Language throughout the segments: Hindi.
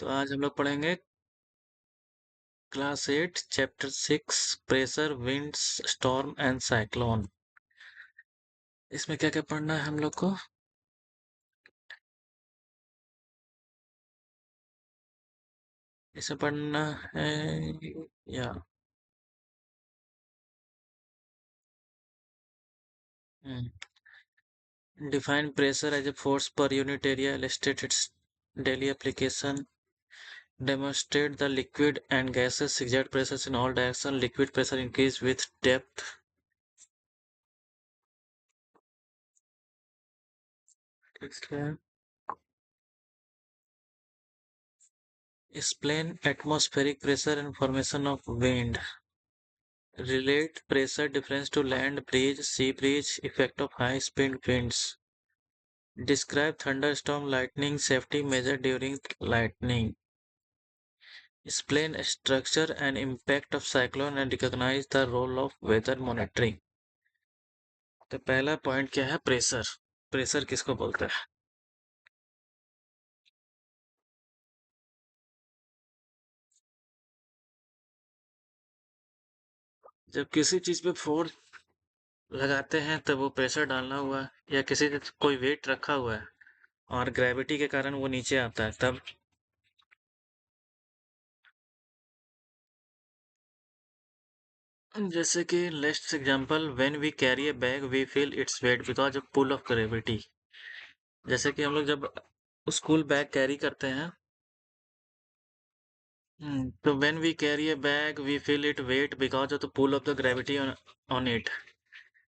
तो आज हम लोग पढ़ेंगे class 8 chapter 6 pressure winds storm and cyclone. इसमें क्या क्या पढ़ना है हम लोग को? इसमें पढ़ना है या define pressure as a force per unit area, illustrate its daily application, demonstrate the liquid and gases exert pressures in all directions, liquid pressure increase with depth. Explain atmospheric pressure and formation of wind. Relate pressure difference to land breeze, sea breeze, effect of high speed winds. Describe thunderstorm lightning safety measure during lightning. Explain structure and impact of cyclone and recognize the role of weather monitoring. तो पहला पॉइंट क्या है? प्रेशर। प्रेशर किसको बोलते हैं? जब किसी चीज पे फोर्स लगाते हैं तब वो प्रेशर डालना हुआ, या किसी कोई वेट रखा हुआ है और ग्रेविटी के कारण वो नीचे आता है तब। जैसे कि let's example, when we carry a bag we feel its weight because of pull of gravity. जैसे कि हम लोग जब स्कूल बैग कैरी करते हैं, तो when we carry a bag we feel it weight because of the pull of the gravity on it.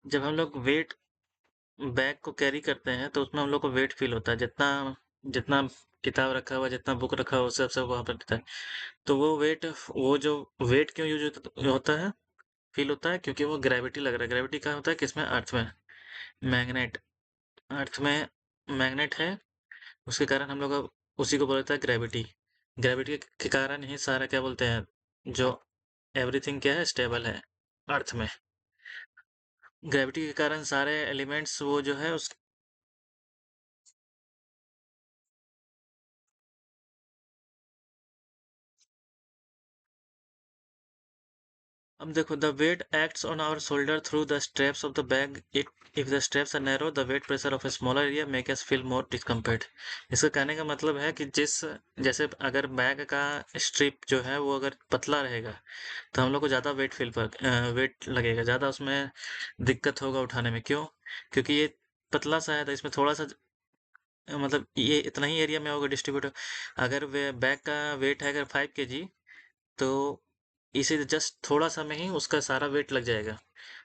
जब हम लोग वेट बैग को कैरी करते हैं तो उसमें हम लोग को वेट फील होता है, जितना जितना किताब रखा हुआ, जितना बुक रखा हुआ, उससे सब वहाँ पर दिखता है। तो वो वेट, वो जो वेट क्यों यूज होता है, फील होता है? क्योंकि वो ग्रेविटी लग रहा है। ग्रेविटी कहाँ होता है? किसमें? अर्थ में। मैग्नेट, अर्थ में मैग्नेट है, उसके कारण हम लोग उसी को बोलता है ग्रेविटी। ग्रेविटी के कारण ही सारा क्या बोलते हैं, जो एवरीथिंग क्या है, स्टेबल है अर्थ में। ग्रेविटी के कारण सारे एलिमेंट्स वो जो है उस। अब देखो, the weight acts on our shoulder through the straps of the bag. It if the straps are narrow the weight pressure of a smaller area make us feel more discomfort. इसका कहने का मतलब है कि जैसे अगर बैग का स्ट्रिप जो है वो अगर पतला रहेगा तो हम लोग को ज़्यादा वेट लगेगा, ज़्यादा उसमें दिक्कत होगा उठाने में। क्यों? क्योंकि ये पतला सा है तो इसमें थोड़ा सा मतलब ये इतना ही एरिया में होगा डिस्ट्रीब्यूट। अगर बैग का वेट है अगर 5 kg, तो इसे जस्ट थोड़ा सा में ही उसका सारा वेट लग जाएगा,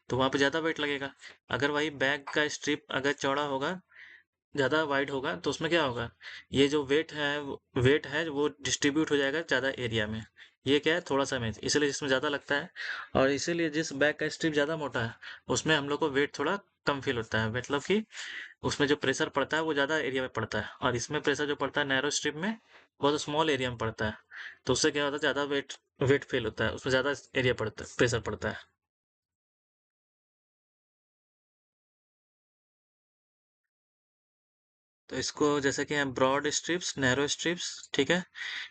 तो वहाँ पे ज़्यादा वेट लगेगा। अगर वही बैग का स्ट्रिप अगर चौड़ा होगा, ज़्यादा वाइड होगा, तो उसमें क्या होगा, ये जो वेट है वो डिस्ट्रीब्यूट हो जाएगा ज़्यादा एरिया में। ये क्या है? थोड़ा सा में, इसलिए जिसमें ज़्यादा लगता है। और इसीलिए जिस बैग का स्ट्रिप ज़्यादा मोटा है उसमें हम लोग को वेट थोड़ा कम फील होता है, मतलब कि उसमें जो प्रेशर पड़ता है वो ज़्यादा एरिया में पड़ता है, और इसमें प्रेशर जो पड़ता है नैरो स्ट्रिप में बहुत स्मॉल एरिया में पड़ता है। तो उससे क्या होता है, ज़्यादा वेट वेट फील होता है, उसमें ज़्यादा एरिया पड़ता है, प्रेशर पड़ता है। तो इसको जैसे कि हैं ब्रॉड स्ट्रिप्स, नैरो स्ट्रिप्स, ठीक है।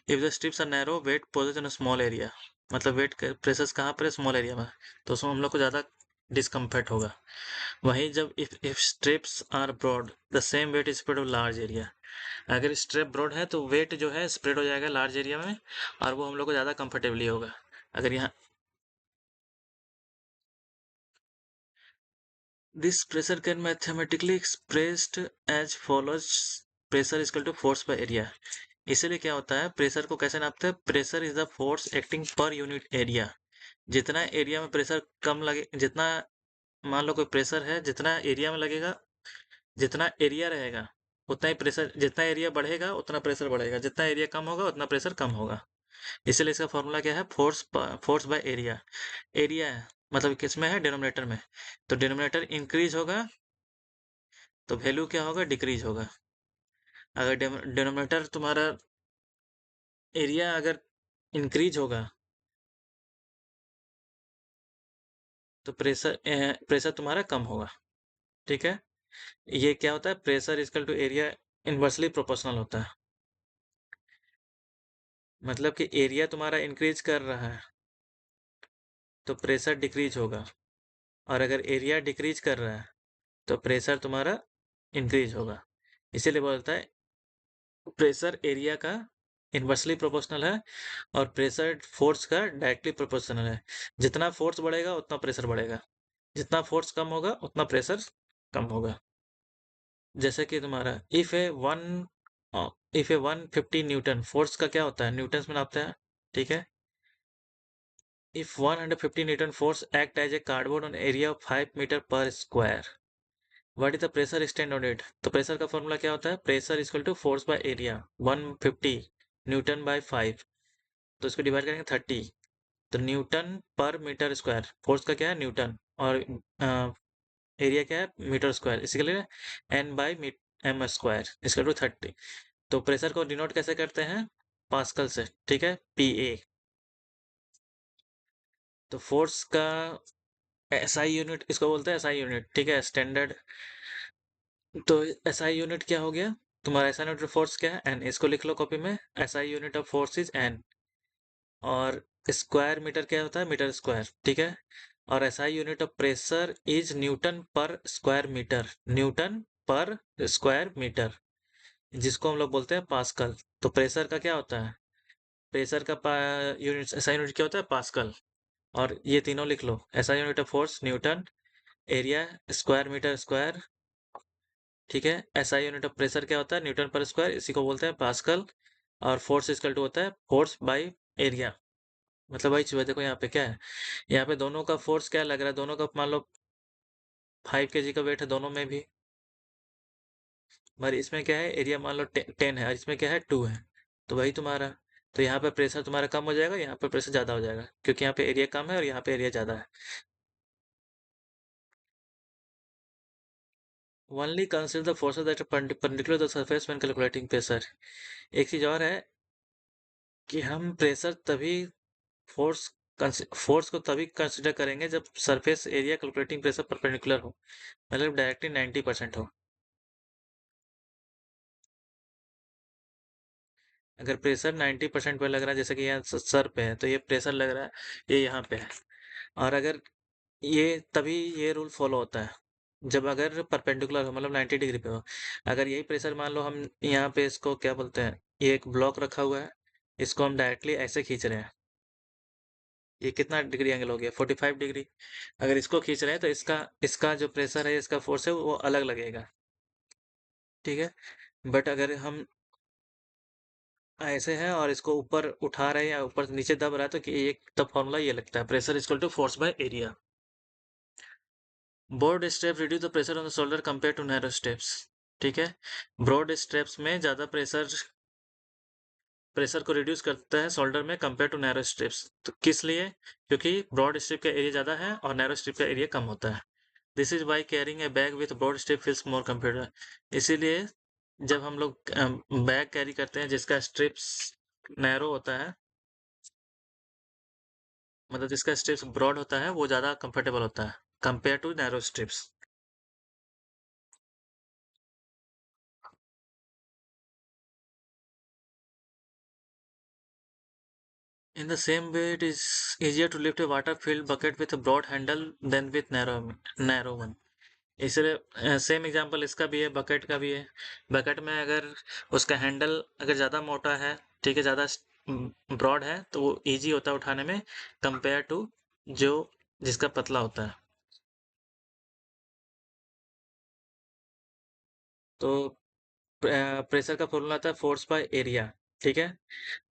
If the strips are narrow weight poses in small area, मतलब वेट प्रेशर कहाँ पर है? स्मॉल एरिया में, तो उसमें हम लोग को ज़्यादा डिस्कम्फर्ट होगा। वहीं जब if strips are broad the same weight is spread of large area. अगर स्ट्रिप ब्रॉड है तो वेट जो है स्प्रेड हो जाएगा लार्ज एरिया में, और वो हम लोग को ज़्यादा कंफर्टेबली होगा। अगर यहाँ this pressure can mathematically expressed as follows, pressure is equal to force by area. इसीलिए क्या होता है, प्रेशर को कैसे नापते हैं? Pressure is the force acting per unit area. जितना एरिया में प्रेशर कम लगे, जितना मान लो कोई प्रेशर है, जितना एरिया में लगेगा, जितना एरिया रहेगा उतना ही प्रेशर, जितना एरिया बढ़ेगा उतना प्रेशर बढ़ेगा, जितना एरिया कम होगा उतना प्रेशर कम होगा। इसलिए इसका फॉर्मूला क्या है? Force by area. एरिया है मतलब किसमें है? डिनोमिनेटर में। तो डिनोमिनेटर इंक्रीज होगा तो वैल्यू क्या होगा? डिक्रीज होगा। अगर डिनोमिनेटर तुम्हारा एरिया अगर इंक्रीज होगा तो प्रेशर तुम्हारा कम होगा, ठीक है। ये क्या होता है? Pressure equal to area inversely proportional होता है। मतलब कि एरिया तुम्हारा इंक्रीज कर रहा है तो प्रेशर डिक्रीज होगा, और अगर एरिया डिक्रीज कर रहा है तो प्रेशर तुम्हारा इंक्रीज होगा। इसीलिए बोलता है प्रेशर एरिया का इन्वर्सली प्रोपोर्शनल है और प्रेशर फोर्स का डायरेक्टली प्रोपोर्शनल है। जितना फोर्स बढ़ेगा उतना प्रेशर बढ़ेगा, जितना फोर्स कम होगा उतना प्रेशर कम होगा। जैसे कि तुम्हारा इफ ए 150 न्यूटन, फोर्स का क्या होता है, न्यूटन्स में नापते हैं, ठीक है। If 150 newton force act as a cardboard on area of 5 metre पर square, what is the pressure stand on it. तो प्रेशर का फॉर्मूला क्या होता है, pressure equal to force by area, 150 newton by 5, तो इसको डिवाइड करेंगे 30, तो न्यूटन पर मीटर स्क्वायर, फोर्स का क्या है न्यूटन, और एरिया क्या है मीटर स्क्वायर, इसी के लिए एन बाई एम स्क्वायर इसका टू 30। तो प्रेशर को डिनोट कैसे करते हैं, पास्कल से, ठीक है, पी ए। तो फोर्स का एसआई यूनिट इसको बोलते हैं, एसआई यूनिट, ठीक है, स्टैंडर्ड। तो एसआई यूनिट क्या हो गया, तुम्हारा एसआई यूनिट ऑफ फोर्स क्या है, एन, इसको लिख लो कॉपी में, SI unit of force is an. और स्क्वायर मीटर क्या होता है, मीटर स्क्वायर, ठीक है। और SI unit of pressure is Newton पर स्क्वायर मीटर, न्यूटन पर स्क्वायर मीटर, जिसको हम लोग बोलते हैं पास्कल। तो प्रेशर का क्या होता है, प्रेशर का यूनिट, एसआई यूनिट क्या होता है, पास्कल। और ये तीनों लिख लो, SI unit of force newton, area square metre square, ठीक है। एसआई यूनिट ऑफ प्रेशर क्या होता है, न्यूटन पर स्क्वायर, इसी को बोलते हैं पास्कल। और फोर्स इक्वल टू होता है फोर्स बाय एरिया। मतलब वही चीज है, देखो यहाँ पे क्या है, यहाँ पे दोनों का फोर्स क्या लग रहा है, दोनों का मान लो 5 kg का वेट है दोनों में भी, पर इसमें क्या है, एरिया मान लो 10 है और इसमें क्या है 2 है, तो वही तुम्हारा। तो यहाँ पे प्रेशर तुम्हारा कम हो जाएगा, यहाँ पे प्रेशर ज्यादा हो जाएगा, क्योंकि यहाँ पे एरिया कम है और यहाँ पे एरिया ज्यादा है। Only consider the forces that are perpendicular to the surface when calculating pressure। एक चीज और है कि हम प्रेशर तभी, फोर्स फोर्स को तभी कंसिडर करेंगे जब surface area calculating pressure perpendicular हो, मतलब डायरेक्टली 90% हो। अगर प्रेशर 90% पे लग रहा है, जैसे कि यहाँ सर पे है, तो ये प्रेशर लग रहा है, ये यहाँ पे है। और अगर ये तभी ये रूल फॉलो होता है जब अगर परपेंडिकुलर हो, मतलब 90 डिग्री पे हो। अगर यही प्रेशर मान लो हम यहाँ पे इसको क्या बोलते हैं, ये एक ब्लॉक रखा हुआ है, इसको हम डायरेक्टली ऐसे खींच रहे हैं, ये कितना डिग्री एंगल हो गया, 45 डिग्री। अगर इसको खींच रहे हैं तो इसका इसका जो प्रेशर है, इसका फोर्स है, वो अलग लगेगा, ठीक है। बट अगर हम ऐसे हैं और इसको ऊपर उठा रहे हैं या ऊपर से नीचे दब रहा है, तो कि एक तब फॉर्मूला ये लगता है, pressure equal to force by area. Broad strap reduce the pressure on the shoulder compare to narrow straps, ठीक है। ब्रॉड स्ट्रेप्स में ज्यादा प्रेशर प्रेशर को रिड्यूस करता है शोल्डर में कंपेयर टू नैरो स्ट्रिप्स। तो किस लिए, क्योंकि ब्रॉड स्ट्रिप का एरिया ज़्यादा है और नैरो स्ट्रिप का एरिया कम होता है। This is why carrying a bag with broad strip feels more comfortable. इसीलिए जब हम लोग बैग कैरी करते हैं जिसका स्ट्रिप्स नैरो होता है, मतलब जिसका स्ट्रिप्स ब्रॉड होता है, वो ज़्यादा कंफर्टेबल होता है compare to narrow strips. In the same way, it is easier to lift a water-filled bucket with a broad handle than with narrow one। इसलिए सेम एग्जांपल इसका भी है, बकेट का भी है। बकेट में अगर उसका हैंडल अगर ज़्यादा मोटा है, ठीक है, ज़्यादा ब्रॉड है, तो वो इजी होता है उठाने में कंपेयर टू जो जिसका पतला होता है। तो प्रेशर का फॉर्मूला आता है फोर्स बाय एरिया, ठीक है।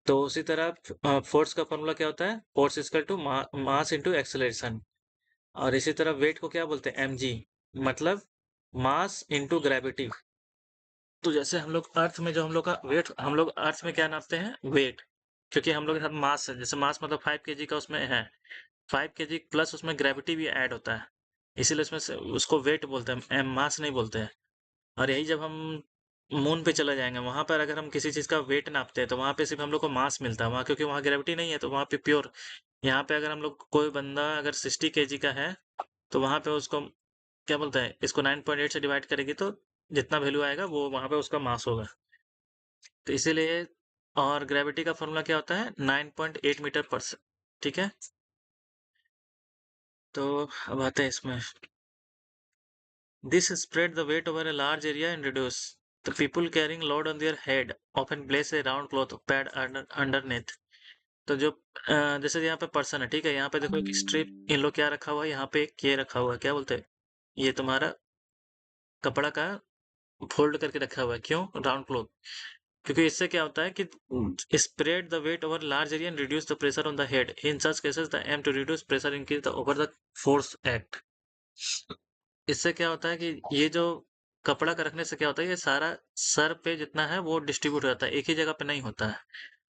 तो उसी तरह फोर्स का फॉर्मूला क्या होता है, force equal to mass into acceleration. और इसी तरह वेट को क्या बोलते हैं, mg, मतलब मास इनटू ग्रेविटी। तो जैसे हम लोग अर्थ में, जो हम लोग का वेट, हम लोग अर्थ में क्या नापते हैं, वेट, क्योंकि हम लोग के साथ मास है, जैसे मास मतलब 5 kg का उसमें है, 5 kg प्लस उसमें ग्रेविटी भी ऐड होता है, इसीलिए उसमें से उसको वेट बोलते हैं, मास नहीं बोलते हैं। और यही जब हम मून पे चले जाएंगे, वहां पर अगर हम किसी चीज का वेट नापते हैं तो वहां पे सिर्फ हम लोग को मास मिलता है वहां, क्योंकि वहां ग्रेविटी नहीं है, तो वहां पे प्योर। यहाँ पे अगर हम लोग, कोई बंदा अगर 60 kg का है, तो वहां पे उसको क्या बोलते हैं, इसको 9.8 से डिवाइड करेगी तो जितना वैल्यू आएगा वो वहां पे उसका मास होगा। तो इसीलिए और ग्रेविटी का फॉर्मूला क्या होता है 9.8 मीटर पर ठीक है। तो अब आते हैं इसमें, this spread the weight over a large area and reduce the people carrying load on their head often place a round cloth pad underneath. तो जो जैसे यहाँ पे पर्सन है, ठीक है, यहाँ पे देखो एक स्ट्रिप इन लोग क्या रखा हुआ है, यहाँ पे एक ये रखा हुआ है, क्या बोलते हैं, ये तुम्हारा कपड़ा का फोल्ड करके रखा हुआ है, क्यों, राउंड क्लॉथ, क्योंकि इससे क्या होता है कि spread the weight over large area and reduce the pressure on the head in such cases the aim to reduce pressure increase the over the force act. इससे क्या होता है कि ये जो कपड़ा का रखने से क्या होता है, ये सारा सर पे जितना है वो डिस्ट्रीब्यूट हो जाता है, एक ही जगह पे नहीं होता है,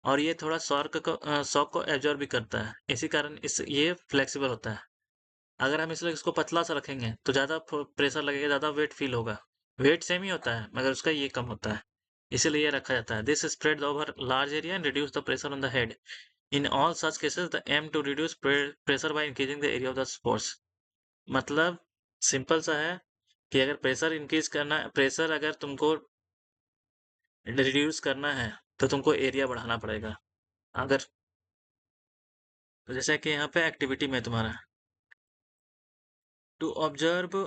और ये थोड़ा शॉक को एब्जॉर्ब भी करता है, इसी कारण इस ये फ्लेक्सिबल होता है। अगर हम इसलिए इसको पतला सा रखेंगे तो ज़्यादा प्रेशर लगेगा, ज़्यादा वेट फील होगा, वेट सेम ही होता है मगर उसका ये कम होता है, इसीलिए ये रखा जाता है। This spread over large area and reduce the pressure on the head in all such cases the aim to reduce pressure by increasing the area of the sports. मतलब सिंपल सा है कि अगर प्रेशर इंक्रीज करना है, प्रेशर अगर तुमको रिड्यूस करना है तो तुमको एरिया बढ़ाना पड़ेगा। अगर तो जैसे कि यहाँ पे एक्टिविटी में तुम्हारा to observe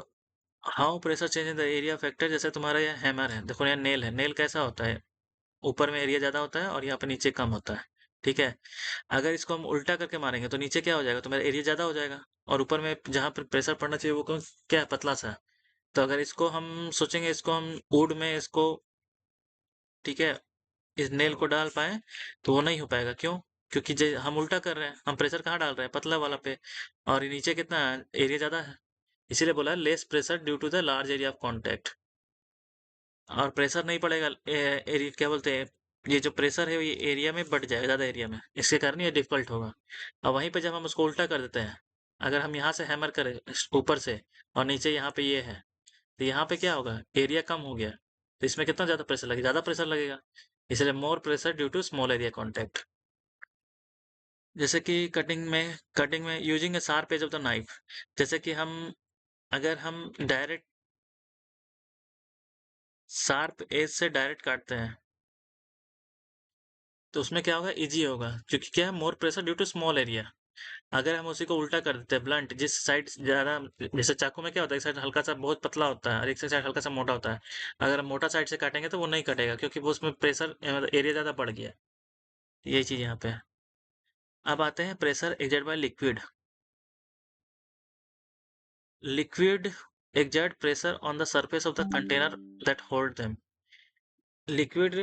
how pressure change in the area factor, जैसे तुम्हारा यहाँ हैमर है, देखो यहाँ नेल है, नेल कैसा होता है, ऊपर में एरिया ज्यादा होता है और यहाँ पे नीचे कम होता है, ठीक है। अगर इसको हम उल्टा करके मारेंगे तो नीचे क्या हो जाएगा, तुम्हारा एरिया ज्यादा हो जाएगा, और ऊपर में जहाँ पर प्रेशर पड़ना चाहिए वो क्या है, पतला सा है। तो अगर इसको हम सोचेंगे, इसको हम वुड में इसको, ठीक है, इस नेल को डाल पाए तो वो नहीं हो पाएगा, क्यों, क्योंकि हम उल्टा कर रहे हैं, हम प्रेशर कहाँ डाल रहे हैं, पतला वाला पे, और ये नीचे कितना एरिया ज्यादा है, इसीलिए बोला less pressure due to the large area of contact. और प्रेशर नहीं पड़ेगा, एरिया क्या बोलते हैं, ये जो प्रेशर है ये एरिया में बढ़ जाएगा, ज्यादा एरिया में, इसके कारण ये डिफिकल्ट होगा। और वहीं पे जब हम उसको उल्टा कर देते हैं, अगर हम यहाँ से हैमर करें ऊपर से और नीचे यहाँ पे ये है, तो यहाँ पे क्या होगा, एरिया कम हो गया, तो इसमें कितना ज्यादा प्रेशर लगेगा, ज्यादा प्रेशर लगेगा, इसलिए more pressure due to small area contact. जैसे कि कटिंग में using a sharp edge of the knife, जैसे कि हम अगर हम डायरेक्ट शार्प एज से डायरेक्ट काटते हैं तो उसमें क्या होगा, इजी होगा, क्योंकि क्या है, more pressure due to small area. अगर हम उसी को उल्टा कर देते हैं, ब्लंट, जिस साइड ज्यादा, जैसे चाकू में क्या होता है, एक साइड हल्का सा बहुत पतला होता है और एक साइड हल्का सा मोटा होता है, अगर हम मोटा साइड से काटेंगे तो वो नहीं कटेगा, क्योंकि वो उसमें प्रेशर एरिया ज्यादा बढ़ गया। यही चीज यहाँ पे है। अब आते हैं pressure exert by liquid. Liquid exert pressure on the surface of the container that hold them. Liquid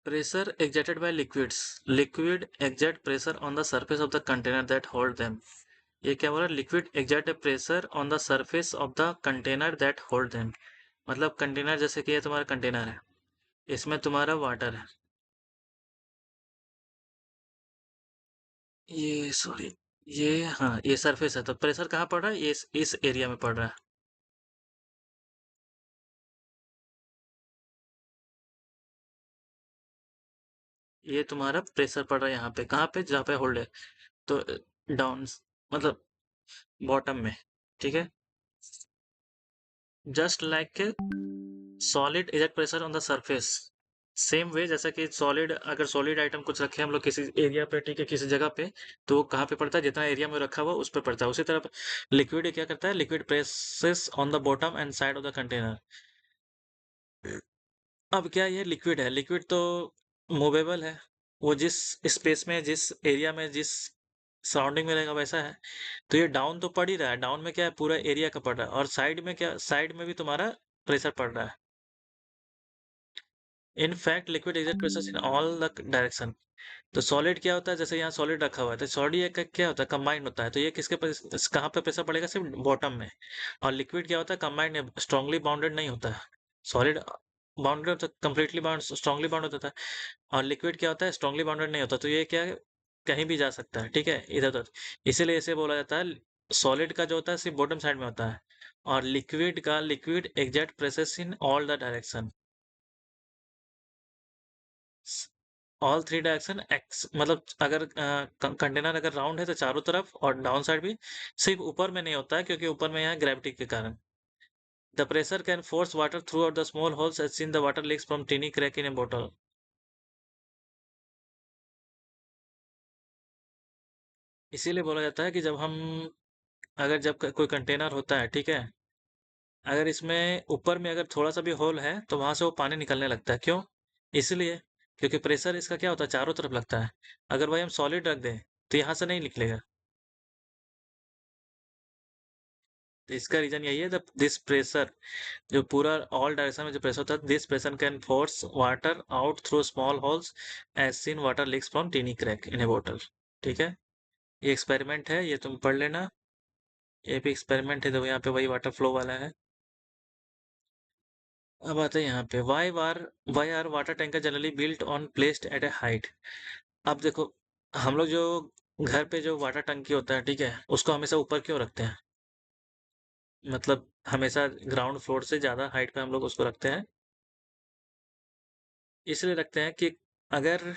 pressure exerted by liquids. Liquid exert pressure on the surface of the container that hold them. ये क्या बोला, liquid exert a pressure on the surface of the container that hold them, मतलब कंटेनर, जैसे कि ये तुम्हारा कंटेनर है, इसमें तुम्हारा वाटर है, ये सॉरी, ये हाँ ये सरफेस है, तो प्रेशर कहाँ पड़ रहा है, ये इस एरिया में पड़ रहा है, ये तुम्हारा प्रेशर पड़ रहा है यहाँ पे, कहाँ पे, जहाँ पे होल्ड है, तो डाउन, मतलब बॉटम में, ठीक है। Just like solid eject pressure on the surface, same way जैसा कि सॉलिड, अगर सॉलिड आइटम कुछ रखे हम लोग किसी एरिया पे, ठीक है, किसी जगह पे, तो वो कहाँ पे पड़ता है, जितना एरिया में रखा हुआ उस पर पड़ता है, उसी तरह लिक्विड क्या करता है, liquid presses on the bottom and side of the container. अब क्या, ये लिक्विड है, लिक्विड तो मूवेबल है, वो जिस स्पेस में, जिस एरिया में, जिस सराउंडिंग में रहेगा वैसा है, तो ये डाउन तो पड़ ही रहा है, डाउन में क्या है, पूरा एरिया का पड़ रहा है, और साइड में क्या, साइड में भी तुम्हारा प्रेशर पड़ रहा है। In fact liquid exert pressure in all the direction. तो सॉलिड क्या होता है, जैसे यहाँ सॉलिड रखा हुआ है, तो सॉलिड का क्या होता है, कंबाइंड होता है, तो ये कहाँ पे प्रेशर पड़ेगा, सिर्फ बॉटम में। और लिक्विड क्या होता है, कंबाइंड, स्ट्रांगली बाउंडेड नहीं होता है, सॉलिड बाउंडेड होता है, कंप्लीटली बाउंड, स्ट्रांगली बाउंड होता है, और लिक्विड क्या होता है, स्ट्रांगली बाउंडेड नहीं होता, तो ये क्या है, कहीं भी जा सकता है, ठीक है, इधर उधर, इसीलिए इसे बोला जाता है, सॉलिड का जो होता है सिर्फ बॉटम साइड में होता है, और लिक्विड का, liquid exact pressure in all the direction, all three direction x, मतलब अगर कंटेनर अगर राउंड है तो चारों तरफ, और डाउन साइड भी, सिर्फ ऊपर में नहीं होता है, क्योंकि ऊपर में यहाँ ग्रेविटी के कारण, the pressure can force water through out the small holes as seen the water leaks from tiny crack in a bottle. इसीलिए बोला जाता है कि जब हम अगर जब कोई कंटेनर होता है, ठीक है, अगर इसमें ऊपर में अगर थोड़ा सा भी होल है तो वहां से वो पानी निकलने लगता है। क्यों? इसलिए क्योंकि प्रेशर इसका क्या होता है, चारों तरफ लगता है। अगर वही हम सॉलिड रख दें तो यहाँ से नहीं निकलेगा। तो इसका रीजन यही है, दिस प्रेशर, जो पूरा ऑल डायरेक्शन में जो प्रेशर होता है, this pressure can force water out through small holes as seen water leaks from tiny crack in a bottle. ठीक है, ये एक्सपेरिमेंट है, ये तुम पढ़ लेना। ये भी एक्सपेरिमेंट है, तो यहाँ पे वही वाटर फ्लो वाला है। अब आते हैं यहाँ पे, why are water tanker generally built on placed at a height. अब देखो, हम लोग जो घर पे जो वाटर टंकी होता है, ठीक है, उसको हमेशा ऊपर क्यों रखते हैं? मतलब हमेशा ग्राउंड फ्लोर से ज्यादा हाइट पे हम लोग उसको रखते हैं। इसलिए रखते हैं कि अगर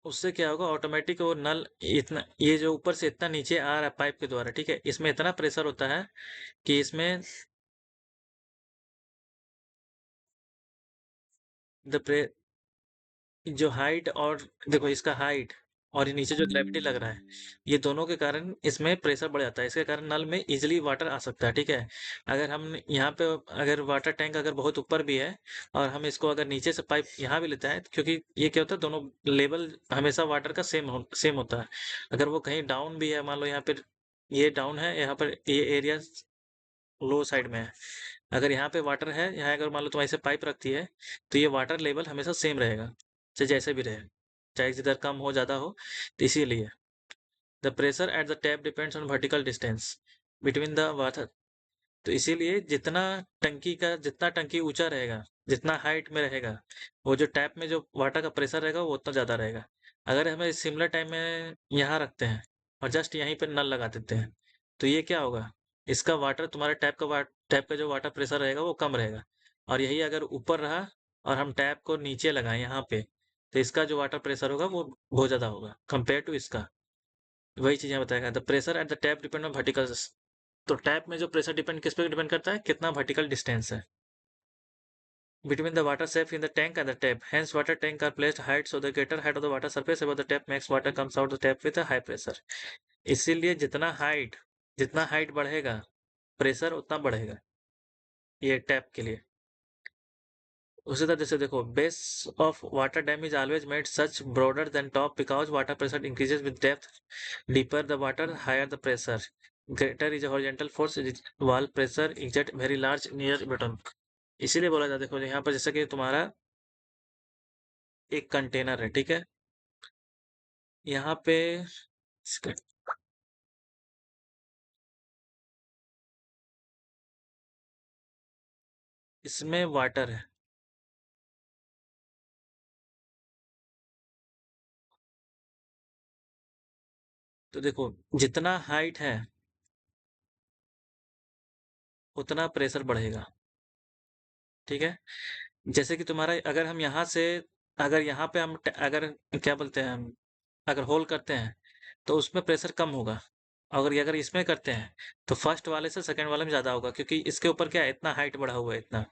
उससे क्या होगा, ऑटोमेटिक वो नल इतना, ये जो ऊपर से इतना नीचे आ रहा है पाइप के द्वारा, ठीक है, इसमें इतना प्रेशर होता है कि इसमें द जो हाइट और, देखो इसका हाइट और ये नीचे जो ग्रेविटी लग रहा है, ये दोनों के कारण इसमें प्रेशर बढ़ जाता है। इसके कारण नल में इजीली वाटर आ सकता है। ठीक है, अगर हम यहाँ पे, अगर वाटर टैंक अगर बहुत ऊपर भी है और हम इसको अगर नीचे से पाइप यहाँ भी लेते हैं, क्योंकि ये क्या होता है, दोनों लेवल हमेशा वाटर का सेम होता है। अगर वो कहीं डाउन भी है, मान लो यहाँ पे ये डाउन है, यहाँ पर ये एरिया लो साइड में है, अगर यहाँ पे वाटर है, यहाँ अगर मान लो तुम ऐसे पाइप रखती है, तो ये वाटर लेवल हमेशा सेम रहेगा, चाहे जैसे भी रहे, चाहे जिधर कम हो ज़्यादा हो। तो इसीलिए the pressure at the tap depends on vertical distance between the water. तो इसीलिए जितना टंकी ऊंचा रहेगा, जितना हाइट में रहेगा, वो जो टैप में जो वाटर का प्रेशर रहेगा वो उतना ज़्यादा रहेगा। अगर हमें सिमिलर टाइम में यहाँ रखते हैं और जस्ट यहीं पर नल लगा देते हैं, तो ये क्या होगा, इसका वाटर, तुम्हारे टैप का जो वाटर प्रेशर रहेगा वो कम रहेगा। और यही अगर ऊपर रहा और हम टैप को नीचे लगाएं यहाँ पे, तो इसका जो वाटर प्रेशर होगा वो बहुत ज़्यादा होगा कंपेयर टू इसका। वही चीज़ यहाँ बताया, the pressure at the tap depend on vertical. तो टैप में जो प्रेशर डिपेंड किस पे डिपेंड करता है, कितना वर्टिकल डिस्टेंस है between the water safe in the tank and the tap. Hence, water tank are placed height so the greater height of the water surface above the tap makes water comes out the tap with a high pressure. इसीलिए जितना हाइट बढ़ेगा, प्रेशर उतना बढ़ेगा, ये टैप के लिए। उसी तरह जैसे देखो, base of water dam is always made such broader than top because water pressure increases with depth, deeper the water higher the pressure, greater is horizontal force, wall pressure exert very large near bottom. इसीलिए बोला जाता है, देखो यहाँ पर जैसे कि तुम्हारा एक कंटेनर है, ठीक है, यहाँ पे इसमें वाटर है, तो देखो जितना हाइट है उतना प्रेशर बढ़ेगा। ठीक है, जैसे कि तुम्हारा, अगर हम यहाँ से, अगर यहाँ पे हम अगर क्या बोलते हैं हम, अगर होल करते हैं तो उसमें प्रेशर कम होगा। अगर इसमें करते हैं तो फर्स्ट वाले से सेकंड वाले में ज़्यादा होगा, क्योंकि इसके ऊपर क्या है, इतना हाइट बढ़ा हुआ है इतना।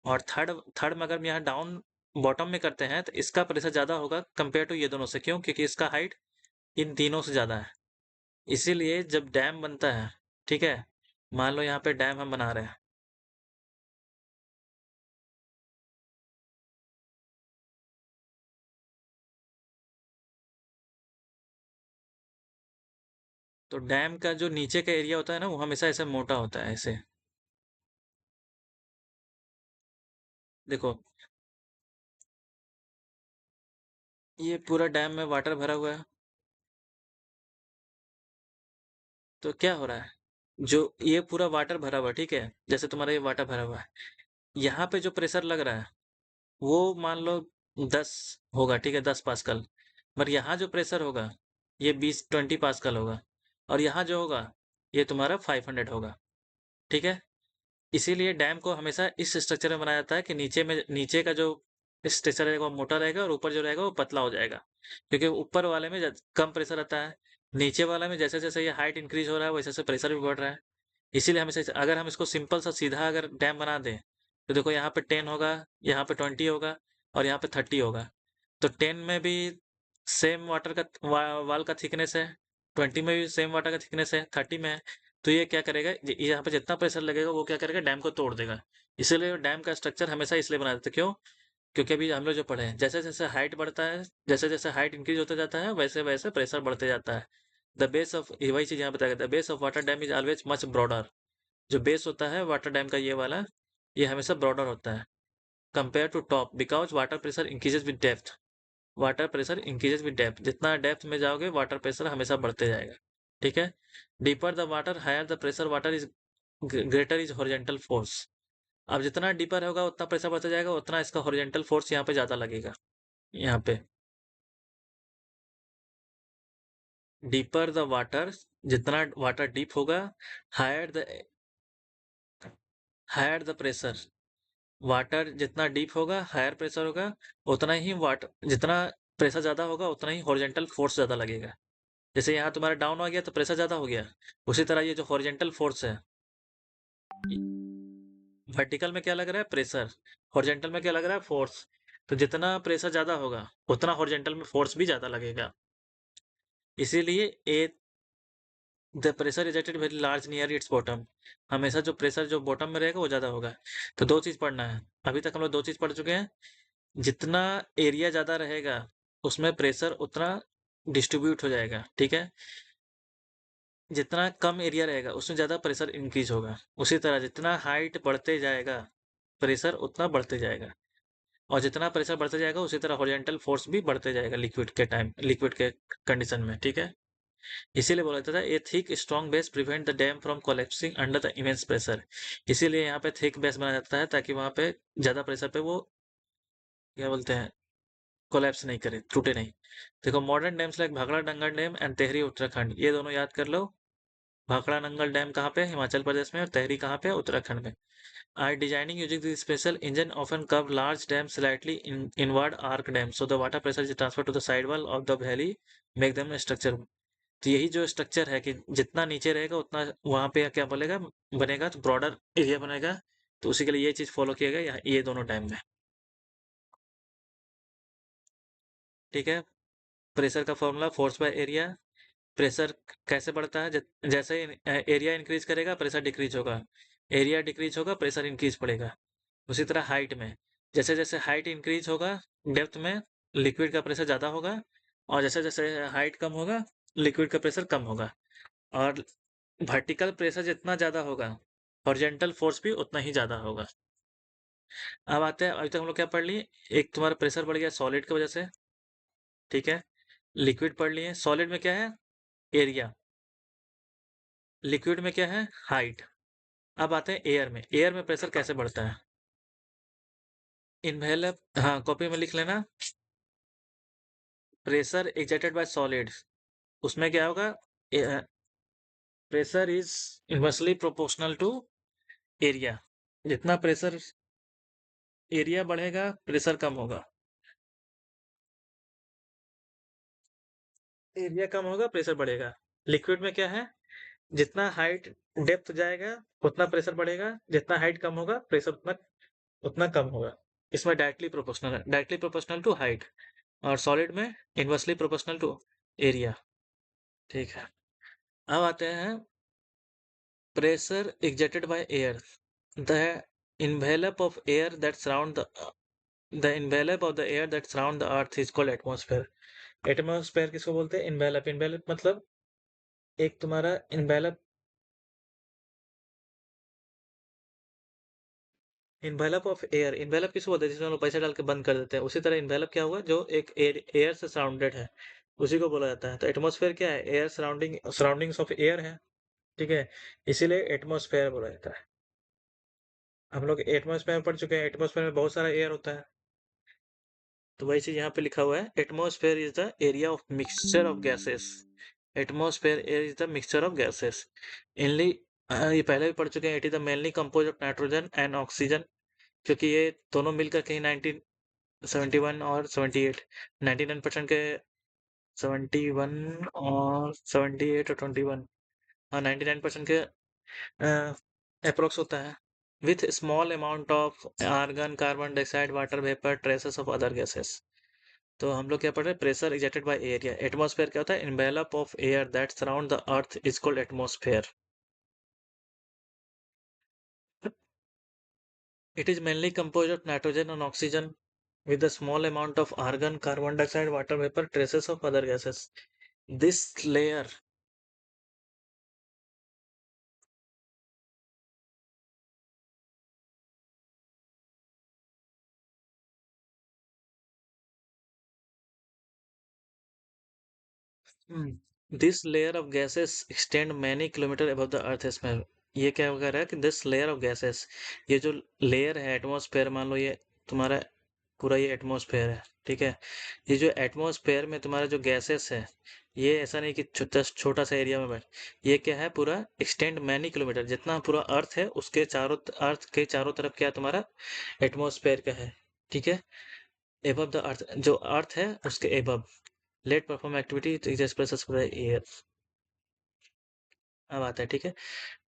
और थर्ड थर्ड में अगर हम यहाँ डाउन बॉटम में करते हैं तो इसका प्रेशर ज़्यादा होगा कंपेयर टू ये दोनों से। क्यों? क्योंकि इसका हाइट इन तीनों से ज़्यादा है। इसीलिए जब डैम बनता है, ठीक है, मान लो यहाँ पे डैम हम बना रहे हैं, तो डैम का जो नीचे का एरिया होता है ना, वो हमेशा ऐसे मोटा होता है ऐसे। देखो, ये पूरा डैम में वाटर भरा हुआ है, तो क्या हो रहा है, जो ये पूरा वाटर भरा हुआ है, ठीक है, जैसे तुम्हारा ये वाटर भरा हुआ है, यहाँ पे जो प्रेशर लग रहा है वो मान लो 10 होगा, ठीक है, 10 पास्कल। पर यहाँ जो प्रेशर होगा ये 20 पास्कल होगा, और यहाँ जो होगा ये तुम्हारा 500 होगा। ठीक है, इसीलिए डैम को हमेशा इस स्ट्रक्चर में बनाया जाता है कि नीचे का जो स्ट्रक्चर रहेगा वो मोटा रहेगा और ऊपर जो रहेगा वो पतला हो जाएगा, क्योंकि ऊपर वाले में कम प्रेशर आता है, नीचे वाला में जैसे जैसे ये हाइट इंक्रीज हो रहा है वैसे वैसे प्रेशर भी बढ़ रहा है। इसीलिए हमें अगर हम इसको सिंपल सा सीधा अगर डैम बना दें तो देखो यहाँ पे 10 होगा, यहाँ पे 20 होगा और यहाँ पे 30 होगा। तो 10 में भी सेम वाटर का वाल का थिकनेस है, 20 में भी सेम वाटर का थिकनेस है, 30 में है। तो ये क्या करेगा, यहाँ पे जितना प्रेशर लगेगा वो क्या करेगा, डैम को तोड़ देगा। इसीलिए डैम का स्ट्रक्चर हमेशा इसलिए बना देते, क्यों? क्योंकि अभी हम लोग जो पढ़े हैं, जैसे जैसे हाइट बढ़ता है, जैसे जैसे हाइट इंक्रीज होता जाता है वैसे वैसे प्रेशर बढ़ते जाता है। द बेस ऑफ, ये वही चीज यहाँ बताया गया था, base of water dam is always much broader. जो बेस होता है वाटर डैम का ये वाला, ये हमेशा ब्रॉडर होता है compare to top, because water pressure increases with depth. Water pressure increases with depth, जितना डेप्थ में जाओगे वाटर प्रेशर हमेशा बढ़ते जाएगा। ठीक है। Deeper the water higher the pressure water is greater is horizontal force. अब जितना डीपर होगा उतना प्रेशर बढ़ता जाएगा, उतना इसका हॉरिजॉन्टल फोर्स यहाँ पे ज्यादा लगेगा। यहाँ पे डीपर द वाटर, जितना वाटर डीप होगा, higher the higher the pressure, water जितना डीप होगा हायर प्रेशर होगा, उतना ही वाटर जितना प्रेशर ज्यादा होगा उतना ही हॉरिजॉन्टल फोर्स ज्यादा लगेगा। जैसे यहाँ तुम्हारा डाउन हो गया तो प्रेशर ज्यादा हो गया, उसी तरह ये जो हॉरिजॉन्टल फोर्स है, वर्टिकल में क्या लग रहा है, प्रेशर। हॉरिजॉन्टल में क्या लग रहा है, फोर्स। तो जितना प्रेशर ज्यादा होगा उतना हॉरिजॉन्टल में फोर्स भी ज्यादा लगेगा। इसीलिए a the pressure is at very large near its bottom, हमेशा जो प्रेशर जो बॉटम में रहेगा वो ज्यादा होगा। तो दो चीज पढ़ना है, अभी तक हम लोग दो चीज पढ़ चुके हैं। जितना एरिया ज्यादा रहेगा उसमें प्रेशर उतना डिस्ट्रीब्यूट हो जाएगा, ठीक है। जितना कम एरिया रहेगा उसमें ज्यादा प्रेशर इंक्रीज होगा। उसी तरह जितना हाइट बढ़ते जाएगा प्रेशर उतना बढ़ते जाएगा, और जितना प्रेशर बढ़ते जाएगा उसी तरह हॉरिजॉन्टल फोर्स भी बढ़ते जाएगा लिक्विड के कंडीशन में, ठीक है। इसीलिए बोला जाता था ए thick strong base prevent the dam from collapsing under the immense pressure. इसीलिए यहाँ पे थिक बेस बनाया जाता है ताकि वहां पे ज्यादा प्रेशर पे वो क्या बोलते हैं, कोलैप्स नहीं करे, टूटे नहीं। देखो modern dams like Bhakra Nangal dam and Tehri Uttarakhand, ये दोनों याद कर लो। भाखड़ा नंगल डैम कहाँ पे, हिमाचल प्रदेश में, और तेहरी कहाँ पे, उत्तराखंड में। are designing using the special engine often curve large dams slightly inward arc dams so the water pressure is transferred to the sidewall of the valley make them structure। तो यही जो स्ट्रक्चर है कि जितना नीचे रहेगा उतना वहां पे क्या बोलेगा, बनेगा, तो ब्रॉडर एरिया बनेगा। तो उसी के लिए ये चीज फॉलो किया गया ये दोनों डैम में। ठीक है। प्रेशर का formula force by area. Pressure कैसे बढ़ता है, जैसे एरिया इंक्रीज करेगा प्रेशर डिक्रीज होगा, एरिया डिक्रीज होगा प्रेशर इंक्रीज पड़ेगा। उसी तरह हाइट में, जैसे जैसे हाइट इंक्रीज होगा डेप्थ में लिक्विड का प्रेशर ज्यादा होगा, और जैसे जैसे हाइट कम होगा लिक्विड का प्रेशर कम होगा। और वर्टिकल प्रेशर जितना ज्यादा होगा हॉरिजॉन्टल फोर्स भी उतना ही ज्यादा होगा। अब आते हैं, अभी तक हम लोग क्या पढ़ लिए, एक तुम्हारा प्रेशर बढ़ गया सॉलिड की वजह से, ठीक है। लिक्विड पढ़ लिए, सॉलिड में क्या है, एरिया। लिक्विड में क्या है, हाइट। अब आते हैं एयर में, एयर में प्रेशर कैसे बढ़ता है। इनहेलर, हाँ कॉपी में लिख लेना। प्रेशर एक्सर्टेड बाय सॉलिड, उसमें क्या होगा, pressure is inversely proportional to area. जितना प्रेशर एरिया बढ़ेगा प्रेशर कम होगा, एरिया कम होगा प्रेशर बढ़ेगा। लिक्विड में क्या है, जितना हाइट डेप्थ जाएगा उतना प्रेशर बढ़ेगा, जितना हाइट कम होगा प्रेशर उतना उतना कम होगा। इसमें डायरेक्टली प्रोपोर्शनल है, डायरेक्टली प्रोपोर्शनल टू हाइट। और सॉलिड में इनवर्सली प्रोपोर्शनल टू एरिया। ठीक है। अब आते हैं pressure exerted by air, the envelope of air that surround the envelope of the air that surround the earth is called atmosphere। Atmosphere किसको बोलते हैं, इन्वेलप। इन्वेलप मतलब एक तुम्हारा envelope, envelope of air. Envelope किसको बोलते हैं, जिसमें हम लोग पैसा डाल के बंद कर देते हैं, उसी तरह इन्वेलप क्या हुआ, जो एक एयर से सराउंडेड है, उसी को बोला जाता है। तो एटमॉस्फेयर क्या है, एयर सराउंडिंग्स ऑफ एयर है, ठीक है। इसीलिए एटमॉस्फेयर बोला जाता है। हम लोग एटमॉस्फेयर पढ़ चुके हैं, एटमॉस्फेयर में बहुत सारा एयर होता है। तो वही चीज यहाँ पे लिखा हुआ है, atmosphere is the area of mixture of gases. Atmosphere is the mixture of gases इनली, ये पहले भी पढ़ चुके हैं। It is the mainly compose of nitrogen and oxygen, क्योंकि ये दोनों मिलकर कहीं 1971 और 78 99% के 71 और 78 और 21, हाँ 99% के अप्रोक्स होता है। With small amount of argon, carbon dioxide, water vapour, traces of other gases. तो हम लोग क्या पढ़ रहे हैं, pressure exerted by area. Atmosphere क्या होता है, envelope of air that surround the earth is called atmosphere. It is mainly composed of nitrogen and oxygen with a small amount of argon, carbon dioxide, water vapor, traces of other gases. This layer, this layer of gases extend many kilometer above the earth smell. ये क्या वगैरह रहा है कि दिस लेयर ऑफ गैसेस, ये जो लेयर है एटमॉस्फेयर, मान लो ये तुम्हारा पूरा ये एटमॉस्फेयर है, ठीक है। ये जो एटमॉस्फेयर में तुम्हारा जो गैसेस है, ये ऐसा नहीं कि जस्ट छोटा सा एरिया में बैठ, ये क्या है, पूरा एक्सटेंड मैनी किलोमीटर, जितना पूरा अर्थ है उसके चारों, अर्थ के चारों तरफ क्या तुम्हारा एटमॉस्फेयर का है, ठीक है। एबव द अर्थ, जो अर्थ है उसके above, let perform activity expresses for the air. अब आता है, ठीक है,